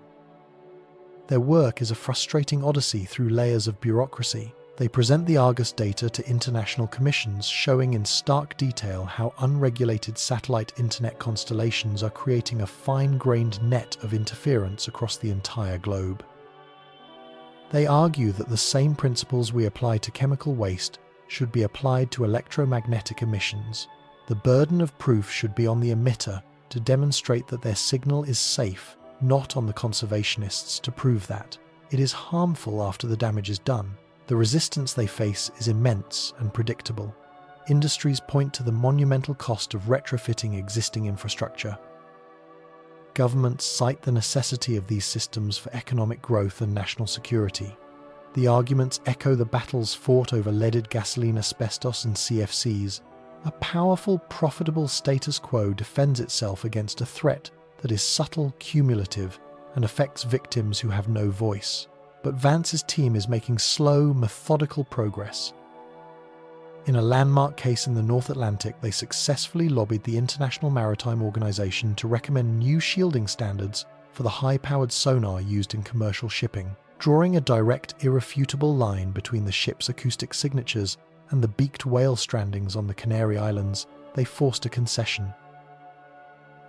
Their work is a frustrating odyssey through layers of bureaucracy. They present the Argus data to international commissions, showing in stark detail how unregulated satellite internet constellations are creating a fine-grained net of interference across the entire globe. They argue that the same principles we apply to chemical waste should be applied to electromagnetic emissions. The burden of proof should be on the emitter to demonstrate that their signal is safe, not on the conservationists to prove that. It is harmful after the damage is done. The resistance they face is immense and predictable. Industries point to the monumental cost of retrofitting existing infrastructure. Governments cite the necessity of these systems for economic growth and national security. The arguments echo the battles fought over leaded gasoline, asbestos, and CFCs. A powerful, profitable status quo defends itself against a threat that is subtle, cumulative, and affects victims who have no voice. But Vance's team is making slow, methodical progress. In a landmark case in the North Atlantic, they successfully lobbied the International Maritime Organization to recommend new shielding standards for the high-powered sonar used in commercial shipping. Drawing a direct, irrefutable line between the ship's acoustic signatures and the beaked whale strandings on the Canary Islands, they forced a concession.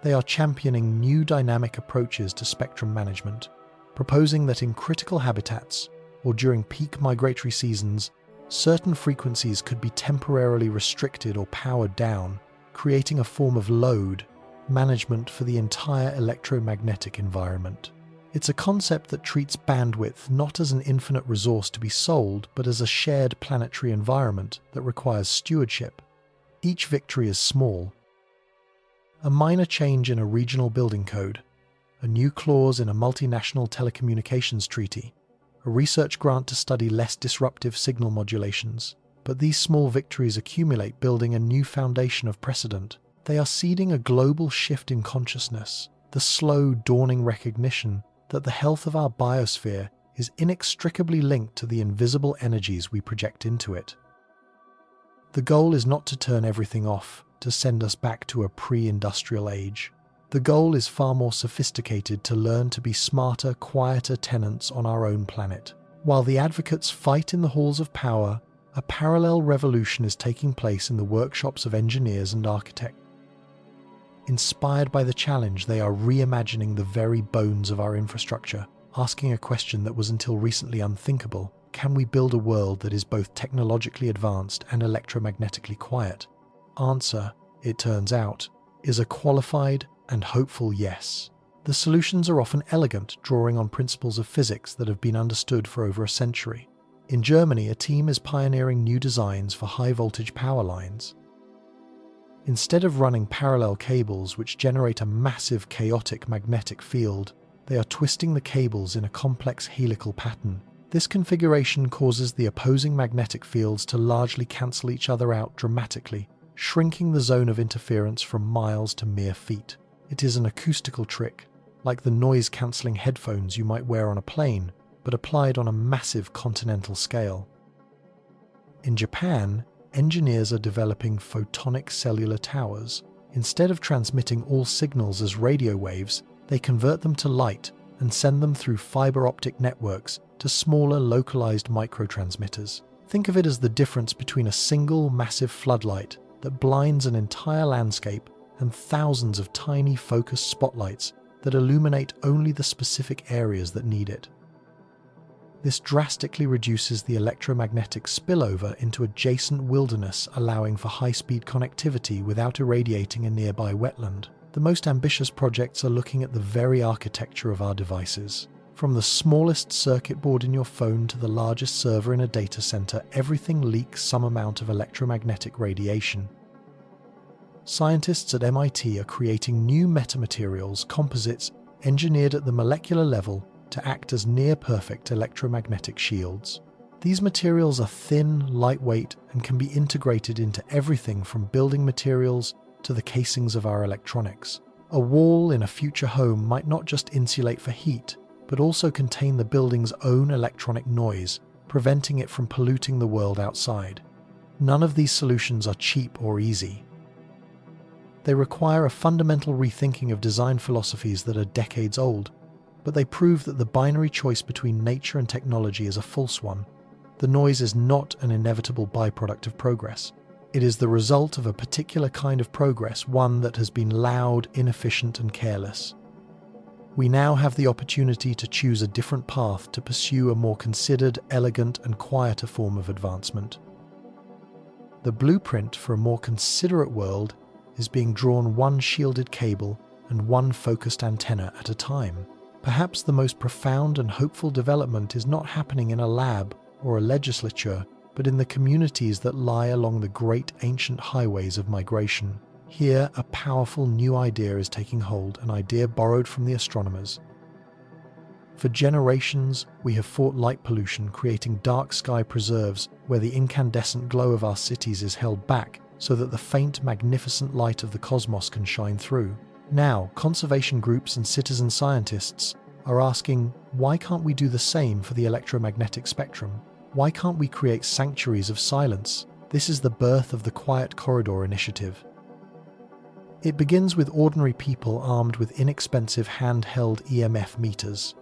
They are championing new dynamic approaches to spectrum management, proposing that in critical habitats, or during peak migratory seasons, certain frequencies could be temporarily restricted or powered down, creating a form of load management for the entire electromagnetic environment. It's a concept that treats bandwidth not as an infinite resource to be sold, but as a shared planetary environment that requires stewardship. Each victory is small. A minor change in a regional building code, a new clause in a multinational telecommunications treaty, a research grant to study less disruptive signal modulations. But these small victories accumulate, building a new foundation of precedent. They are seeding a global shift in consciousness, the slow, dawning recognition that the health of our biosphere is inextricably linked to the invisible energies we project into it. The goal is not to turn everything off, to send us back to a pre-industrial age. The goal is far more sophisticated: to learn to be smarter, quieter tenants on our own planet. While the advocates fight in the halls of power, a parallel revolution is taking place in the workshops of engineers and architects. Inspired by the challenge, they are reimagining the very bones of our infrastructure, asking a question that was until recently unthinkable: can we build a world that is both technologically advanced and electromagnetically quiet? Answer, it turns out, is a qualified and hopeful yes. The solutions are often elegant, drawing on principles of physics that have been understood for over a century. In Germany, a team is pioneering new designs for high-voltage power lines. Instead of running parallel cables which generate a massive chaotic magnetic field, they are twisting the cables in a complex helical pattern. This configuration causes the opposing magnetic fields to largely cancel each other out dramatically, shrinking the zone of interference from miles to mere feet. It is an acoustical trick, like the noise-cancelling headphones you might wear on a plane, but applied on a massive continental scale. In Japan, engineers are developing photonic cellular towers. Instead of transmitting all signals as radio waves, they convert them to light and send them through fiber optic networks to smaller, localized microtransmitters. Think of it as the difference between a single massive floodlight that blinds an entire landscape and thousands of tiny focused spotlights that illuminate only the specific areas that need it. This drastically reduces the electromagnetic spillover into adjacent wilderness, allowing for high-speed connectivity without irradiating a nearby wetland. The most ambitious projects are looking at the very architecture of our devices. From the smallest circuit board in your phone to the largest server in a data center, everything leaks some amount of electromagnetic radiation. Scientists at MIT are creating new metamaterials, composites, engineered at the molecular level to act as near-perfect electromagnetic shields. These materials are thin, lightweight, and can be integrated into everything from building materials to the casings of our electronics. A wall in a future home might not just insulate for heat, but also contain the building's own electronic noise, preventing it from polluting the world outside. None of these solutions are cheap or easy. They require a fundamental rethinking of design philosophies that are decades old, but they prove that the binary choice between nature and technology is a false one. The noise is not an inevitable byproduct of progress. It is the result of a particular kind of progress, one that has been loud, inefficient, and careless. We now have the opportunity to choose a different path to pursue a more considered, elegant, and quieter form of advancement. The blueprint for a more considerate world is being drawn one shielded cable and one focused antenna at a time. Perhaps the most profound and hopeful development is not happening in a lab or a legislature, but in the communities that lie along the great ancient highways of migration. Here, a powerful new idea is taking hold, an idea borrowed from the astronomers. For generations, we have fought light pollution, creating dark sky preserves where the incandescent glow of our cities is held back so that the faint, magnificent light of the cosmos can shine through. Now, conservation groups and citizen scientists are asking, why can't we do the same for the electromagnetic spectrum? Why can't we create sanctuaries of silence? This is the birth of the Quiet Corridor Initiative. It begins with ordinary people armed with inexpensive handheld EMF meters.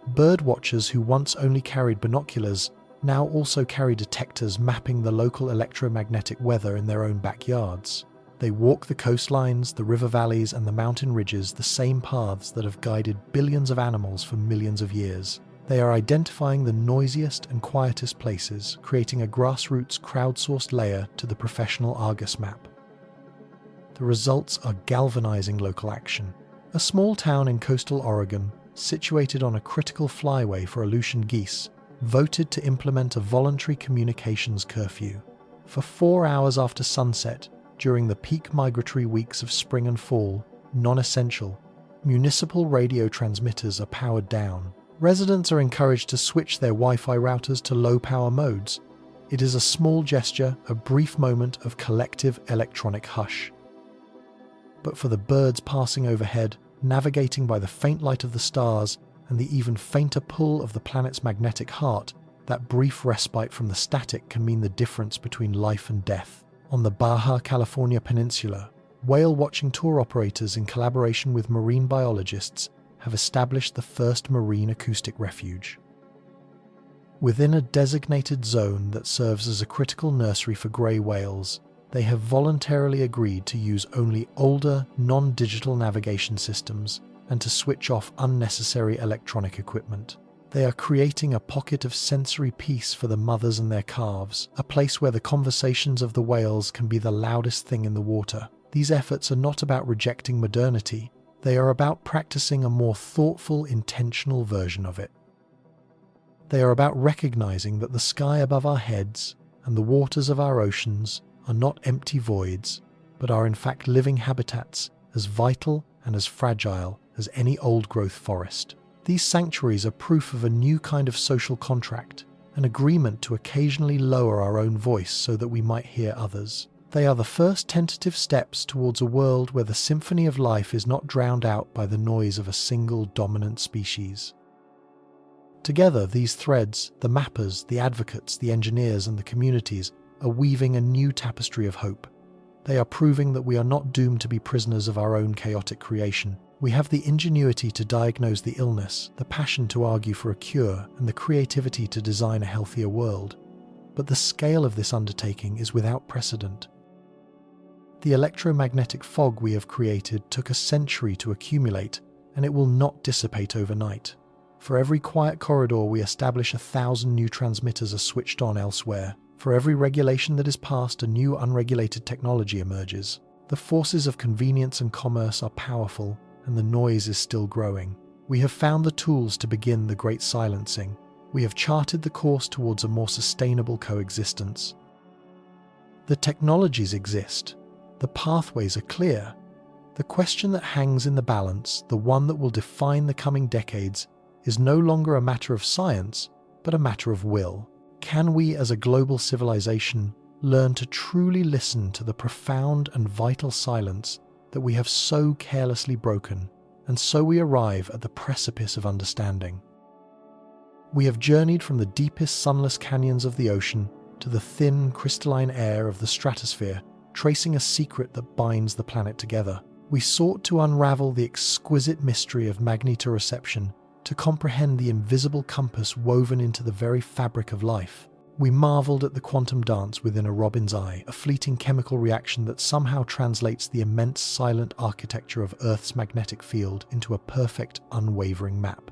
Bird watchers who once only carried binoculars now also carry detectors mapping the local electromagnetic weather in their own backyards. They walk the coastlines, the river valleys, and the mountain ridges, the same paths that have guided billions of animals for millions of years. They are identifying the noisiest and quietest places, creating a grassroots crowdsourced layer to the professional Argus map. The results are galvanizing local action. A small town in coastal Oregon, situated on a critical flyway for Aleutian geese, voted to implement a voluntary communications curfew. For 4 hours after sunset, during the peak migratory weeks of spring and fall, non-essential, municipal radio transmitters are powered down. Residents are encouraged to switch their Wi-Fi routers to low-power modes. It is a small gesture, a brief moment of collective electronic hush. But for the birds passing overhead, navigating by the faint light of the stars and the even fainter pull of the planet's magnetic heart, that brief respite from the static can mean the difference between life and death. On the Baja California Peninsula, whale-watching tour operators in collaboration with marine biologists have established the first marine acoustic refuge. Within a designated zone that serves as a critical nursery for grey whales, they have voluntarily agreed to use only older, non-digital navigation systems and to switch off unnecessary electronic equipment. They are creating a pocket of sensory peace for the mothers and their calves, a place where the conversations of the whales can be the loudest thing in the water. These efforts are not about rejecting modernity. They are about practicing a more thoughtful, intentional version of it. They are about recognizing that the sky above our heads and the waters of our oceans are not empty voids, but are in fact living habitats as vital and as fragile as any old-growth forest. These sanctuaries are proof of a new kind of social contract, an agreement to occasionally lower our own voice so that we might hear others. They are the first tentative steps towards a world where the symphony of life is not drowned out by the noise of a single dominant species. Together, these threads, the mappers, the advocates, the engineers, and the communities, are weaving a new tapestry of hope. They are proving that we are not doomed to be prisoners of our own chaotic creation. We have the ingenuity to diagnose the illness, the passion to argue for a cure, and the creativity to design a healthier world. But the scale of this undertaking is without precedent. The electromagnetic fog we have created took a century to accumulate, and it will not dissipate overnight. For every quiet corridor we establish, 1,000 new transmitters are switched on elsewhere. For every regulation that is passed, a new unregulated technology emerges. The forces of convenience and commerce are powerful, and the noise is still growing. We have found the tools to begin the great silencing. We have charted the course towards a more sustainable coexistence. The technologies exist. The pathways are clear. The question that hangs in the balance, the one that will define the coming decades, is no longer a matter of science, but a matter of will. Can we as a global civilization learn to truly listen to the profound and vital silence that we have so carelessly broken, and so we arrive at the precipice of understanding? We have journeyed from the deepest sunless canyons of the ocean to the thin, crystalline air of the stratosphere, tracing a secret that binds the planet together. We sought to unravel the exquisite mystery of magnetoreception, to comprehend the invisible compass woven into the very fabric of life. We marveled at the quantum dance within a robin's eye, a fleeting chemical reaction that somehow translates the immense silent architecture of Earth's magnetic field into a perfect, unwavering map.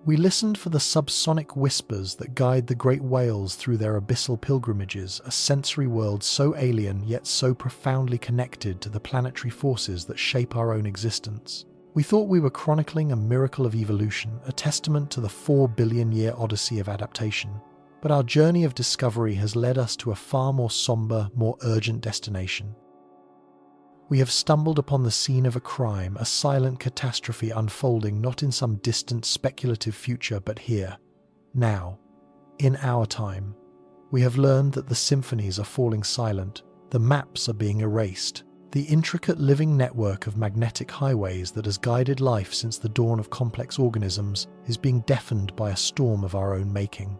We listened for the subsonic whispers that guide the great whales through their abyssal pilgrimages, a sensory world so alien yet so profoundly connected to the planetary forces that shape our own existence. We thought we were chronicling a miracle of evolution, a testament to the 4 billion-year odyssey of adaptation. But our journey of discovery has led us to a far more somber, more urgent destination. We have stumbled upon the scene of a crime, a silent catastrophe unfolding not in some distant speculative future, but here, now, in our time. We have learned that the symphonies are falling silent, the maps are being erased. The intricate living network of magnetic highways that has guided life since the dawn of complex organisms is being deafened by a storm of our own making.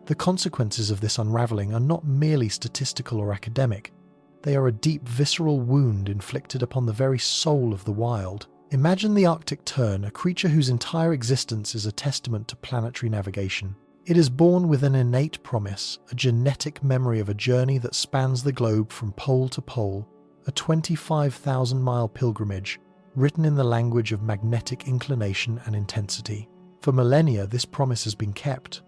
The consequences of this unraveling are not merely statistical or academic. They are a deep visceral wound inflicted upon the very soul of the wild. Imagine the Arctic Tern, a creature whose entire existence is a testament to planetary navigation. It is born with an innate promise, a genetic memory of a journey that spans the globe from pole to pole, a 25,000-mile pilgrimage written in the language of magnetic inclination and intensity. For millennia, this promise has been kept.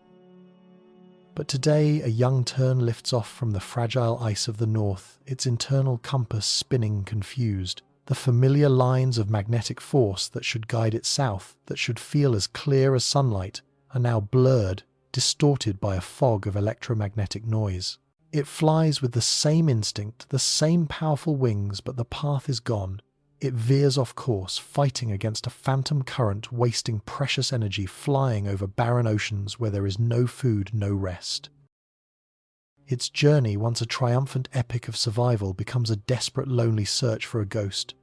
But today, a young tern lifts off from the fragile ice of the north, its internal compass spinning confused. The familiar lines of magnetic force that should guide it south, that should feel as clear as sunlight, are now blurred, distorted by a fog of electromagnetic noise. It flies with the same instinct, the same powerful wings, but the path is gone. It veers off course, fighting against a phantom current, wasting precious energy, flying over barren oceans where there is no food, no rest. Its journey, once a triumphant epic of survival, becomes a desperate, lonely search for a ghost.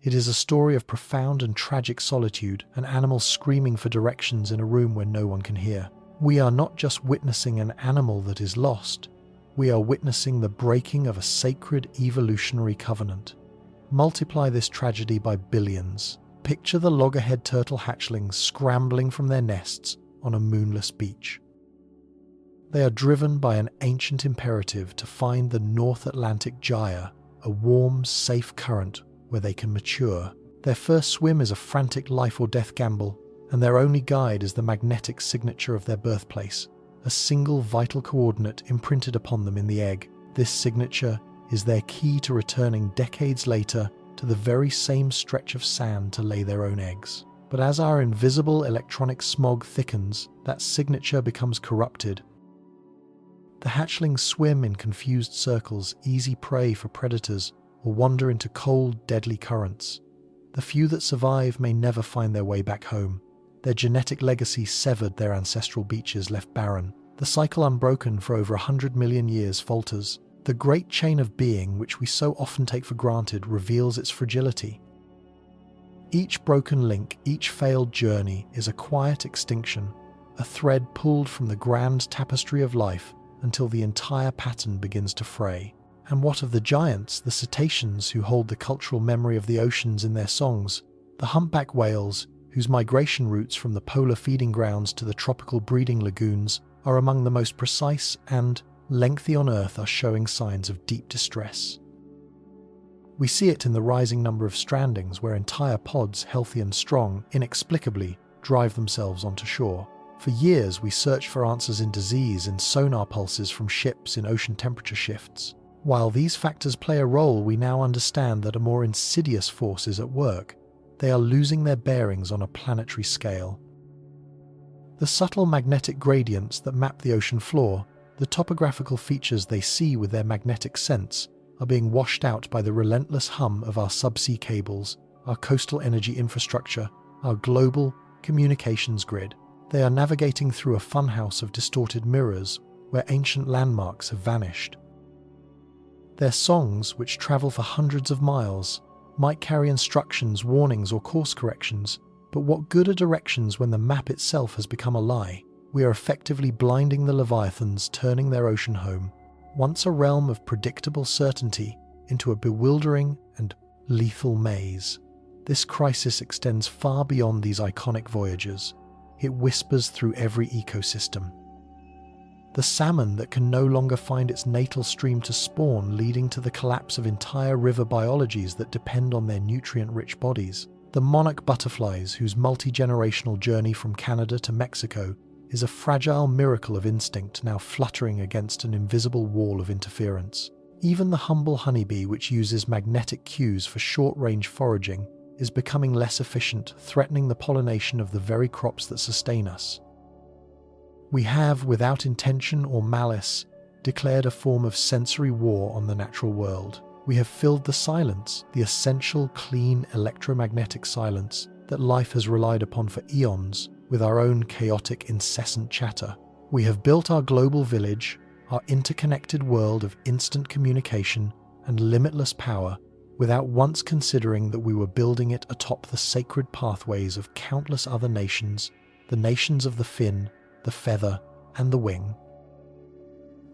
It is a story of profound and tragic solitude, an animal screaming for directions in a room where no one can hear. We are not just witnessing an animal that is lost. We are witnessing the breaking of a sacred evolutionary covenant. Multiply this tragedy by billions. Picture the loggerhead turtle hatchlings scrambling from their nests on a moonless beach. They are driven by an ancient imperative to find the North Atlantic gyre, a warm, safe current where they can mature. Their first swim is a frantic life or death gamble, and their only guide is the magnetic signature of their birthplace, a single vital coordinate imprinted upon them in the egg. This signature is their key to returning decades later to the very same stretch of sand to lay their own eggs. But as our invisible electronic smog thickens, that signature becomes corrupted. The hatchlings swim in confused circles, easy prey for predators, or wander into cold, deadly currents. The few that survive may never find their way back home. Their genetic legacy severed, their ancestral beaches left barren. The cycle unbroken for over 100 million years falters. The great chain of being, which we so often take for granted, reveals its fragility. Each broken link, each failed journey is a quiet extinction, a thread pulled from the grand tapestry of life until the entire pattern begins to fray. And what of the giants, the cetaceans who hold the cultural memory of the oceans in their songs, the humpback whales, whose migration routes from the polar feeding grounds to the tropical breeding lagoons are among the most precise and lengthy on Earth, are showing signs of deep distress. We see it in the rising number of strandings where entire pods, healthy and strong, inexplicably drive themselves onto shore. For years we searched for answers in disease, in sonar pulses from ships, in ocean temperature shifts. While these factors play a role, we now understand that a more insidious force is at work. They are losing their bearings on a planetary scale. The subtle magnetic gradients that map the ocean floor, the topographical features they see with their magnetic sense, are being washed out by the relentless hum of our subsea cables, our coastal energy infrastructure, our global, communications grid. They are navigating through a funhouse of distorted mirrors where ancient landmarks have vanished. Their songs, which travel for hundreds of miles, might carry instructions, warnings, or course corrections, but what good are directions when the map itself has become a lie? We are effectively blinding the leviathans, turning their ocean home, once a realm of predictable certainty, into a bewildering and lethal maze. This crisis extends far beyond these iconic voyagers. It whispers through every ecosystem. The salmon that can no longer find its natal stream to spawn, leading to the collapse of entire river biologies that depend on their nutrient-rich bodies. The monarch butterflies, whose multi-generational journey from Canada to Mexico is a fragile miracle of instinct now fluttering against an invisible wall of interference. Even the humble honeybee, which uses magnetic cues for short-range foraging, is becoming less efficient, threatening the pollination of the very crops that sustain us. We have, without intention or malice, declared a form of sensory war on the natural world. We have filled the silence, the essential, clean, electromagnetic silence that life has relied upon for eons, with our own chaotic, incessant chatter. We have built our global village, our interconnected world of instant communication and limitless power, without once considering that we were building it atop the sacred pathways of countless other nations, the nations of the fin, the feather, and the wing.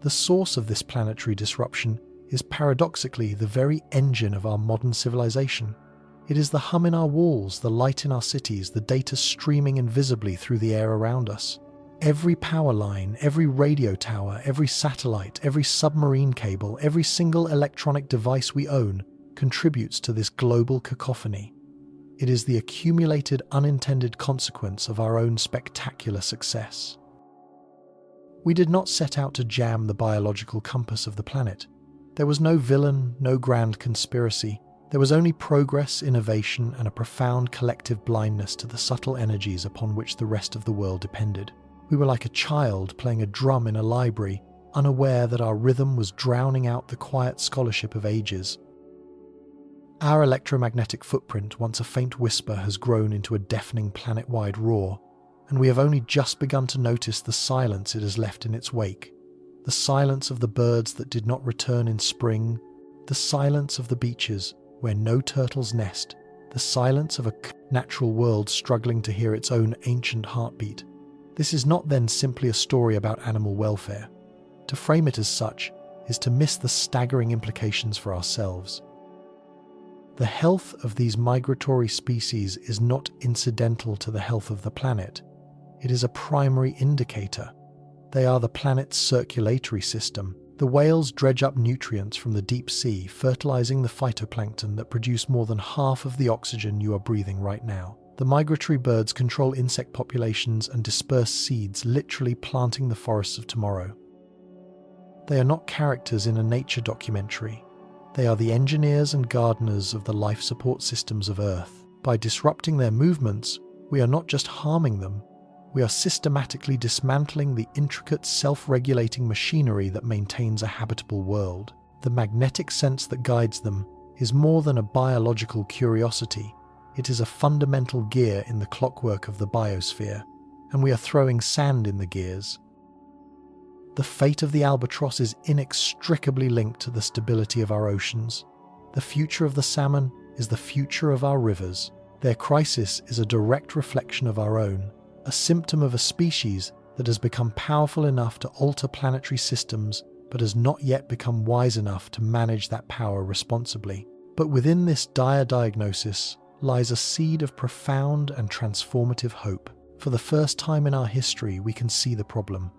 The source of this planetary disruption is paradoxically the very engine of our modern civilization. It is the hum in our walls, the light in our cities, the data streaming invisibly through the air around us. Every power line, every radio tower, every satellite, every submarine cable, every single electronic device we own contributes to this global cacophony. It is the accumulated unintended consequence of our own spectacular success. We did not set out to jam the biological compass of the planet. There was no villain, no grand conspiracy. There was only progress, innovation, and a profound collective blindness to the subtle energies upon which the rest of the world depended. We were like a child playing a drum in a library, unaware that our rhythm was drowning out the quiet scholarship of ages. Our electromagnetic footprint, once a faint whisper, has grown into a deafening planet-wide roar, and we have only just begun to notice the silence it has left in its wake. The silence of the birds that did not return in spring, the silence of the beaches where no turtles nest, the silence of a natural world struggling to hear its own ancient heartbeat. This is not then simply a story about animal welfare. To frame it as such is to miss the staggering implications for ourselves. The health of these migratory species is not incidental to the health of the planet. It is a primary indicator. They are the planet's circulatory system. The whales dredge up nutrients from the deep sea, fertilizing the phytoplankton that produce more than half of the oxygen you are breathing right now. The migratory birds control insect populations and disperse seeds, literally planting the forests of tomorrow. They are not characters in a nature documentary. They are the engineers and gardeners of the life support systems of Earth. By disrupting their movements, we are not just harming them, we are systematically dismantling the intricate self-regulating machinery that maintains a habitable world. The magnetic sense that guides them is more than a biological curiosity. It is a fundamental gear in the clockwork of the biosphere, and we are throwing sand in the gears. The fate of the albatross is inextricably linked to the stability of our oceans. The future of the salmon is the future of our rivers. Their crisis is a direct reflection of our own, a symptom of a species that has become powerful enough to alter planetary systems but has not yet become wise enough to manage that power responsibly. But within this dire diagnosis lies a seed of profound and transformative hope. For the first time in our history, we can see the problem.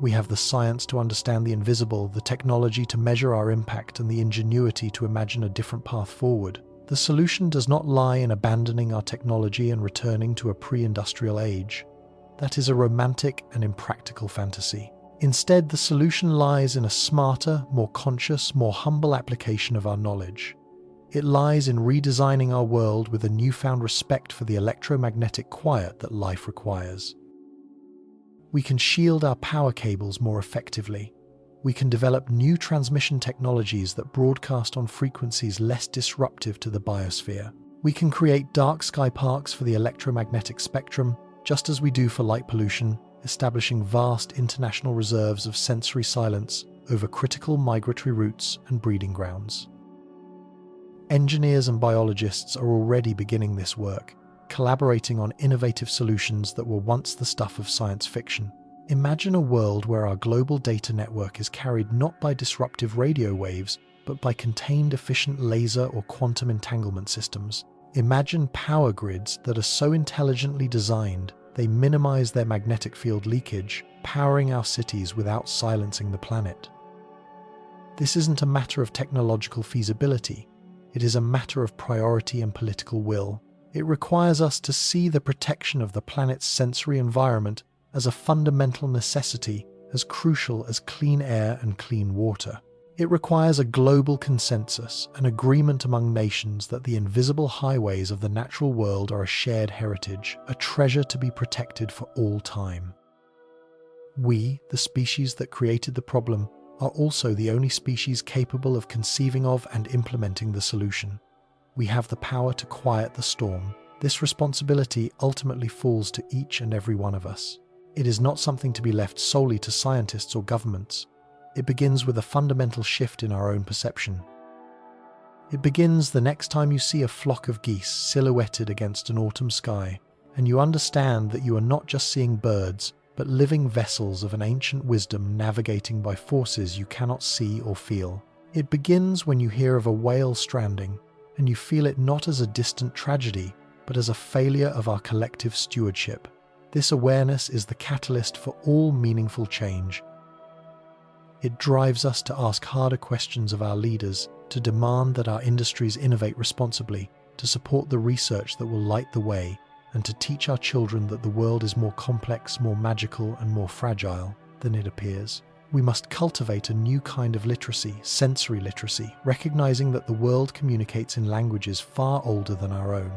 We have the science to understand the invisible, the technology to measure our impact, and the ingenuity to imagine a different path forward. The solution does not lie in abandoning our technology and returning to a pre-industrial age. That is a romantic and impractical fantasy. Instead, the solution lies in a smarter, more conscious, more humble application of our knowledge. It lies in redesigning our world with a newfound respect for the electromagnetic quiet that life requires. We can shield our power cables more effectively. We can develop new transmission technologies that broadcast on frequencies less disruptive to the biosphere. We can create dark sky parks for the electromagnetic spectrum, just as we do for light pollution, establishing vast international reserves of sensory silence over critical migratory routes and breeding grounds. Engineers and biologists are already beginning this work, collaborating on innovative solutions that were once the stuff of science fiction. Imagine a world where our global data network is carried not by disruptive radio waves, but by contained efficient laser or quantum entanglement systems. Imagine power grids that are so intelligently designed they minimize their magnetic field leakage, powering our cities without silencing the planet. This isn't a matter of technological feasibility. It is a matter of priority and political will. It requires us to see the protection of the planet's sensory environment as a fundamental necessity, as crucial as clean air and clean water. It requires a global consensus, an agreement among nations that the invisible highways of the natural world are a shared heritage, a treasure to be protected for all time. We, the species that created the problem, are also the only species capable of conceiving of and implementing the solution. We have the power to quiet the storm. This responsibility ultimately falls to each and every one of us. It is not something to be left solely to scientists or governments. It begins with a fundamental shift in our own perception. It begins the next time you see a flock of geese silhouetted against an autumn sky, and you understand that you are not just seeing birds, but living vessels of an ancient wisdom navigating by forces you cannot see or feel. It begins when you hear of a whale stranding, and you feel it not as a distant tragedy, but as a failure of our collective stewardship. This awareness is the catalyst for all meaningful change. It drives us to ask harder questions of our leaders, to demand that our industries innovate responsibly, to support the research that will light the way, and to teach our children that the world is more complex, more magical, and more fragile than it appears. We must cultivate a new kind of literacy, sensory literacy, recognizing that the world communicates in languages far older than our own.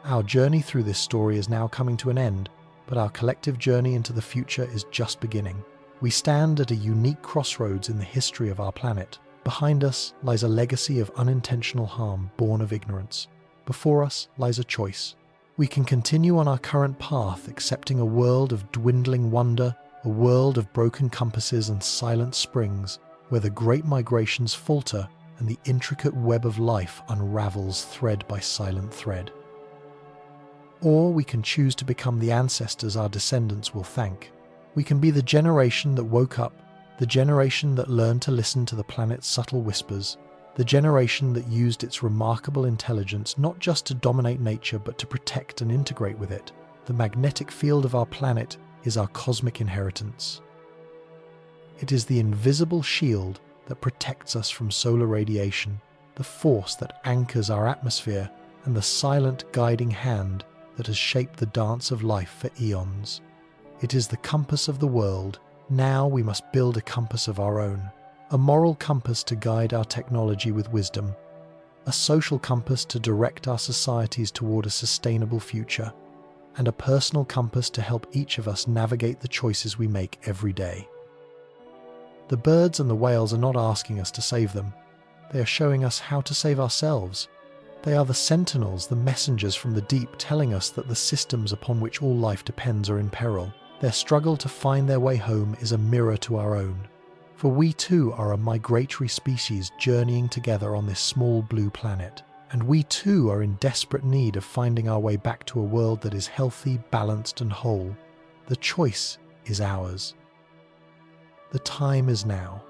Our journey through this story is now coming to an end, but our collective journey into the future is just beginning. We stand at a unique crossroads in the history of our planet. Behind us lies a legacy of unintentional harm born of ignorance. Before us lies a choice. We can continue on our current path, accepting a world of dwindling wonder, a world of broken compasses and silent springs, where the great migrations falter and the intricate web of life unravels thread by silent thread. Or we can choose to become the ancestors our descendants will thank. We can be the generation that woke up, the generation that learned to listen to the planet's subtle whispers, the generation that used its remarkable intelligence not just to dominate nature but to protect and integrate with it. The magnetic field of our planet is our cosmic inheritance. It is the invisible shield that protects us from solar radiation, the force that anchors our atmosphere, and the silent guiding hand that has shaped the dance of life for eons. It is the compass of the world. Now we must build a compass of our own, a moral compass to guide our technology with wisdom, a social compass to direct our societies toward a sustainable future, and a personal compass to help each of us navigate the choices we make every day. The birds and the whales are not asking us to save them. They are showing us how to save ourselves. They are the sentinels, the messengers from the deep, telling us that the systems upon which all life depends are in peril. Their struggle to find their way home is a mirror to our own. For we too are a migratory species journeying together on this small blue planet. And we too are in desperate need of finding our way back to a world that is healthy, balanced, and whole. The choice is ours. The time is now.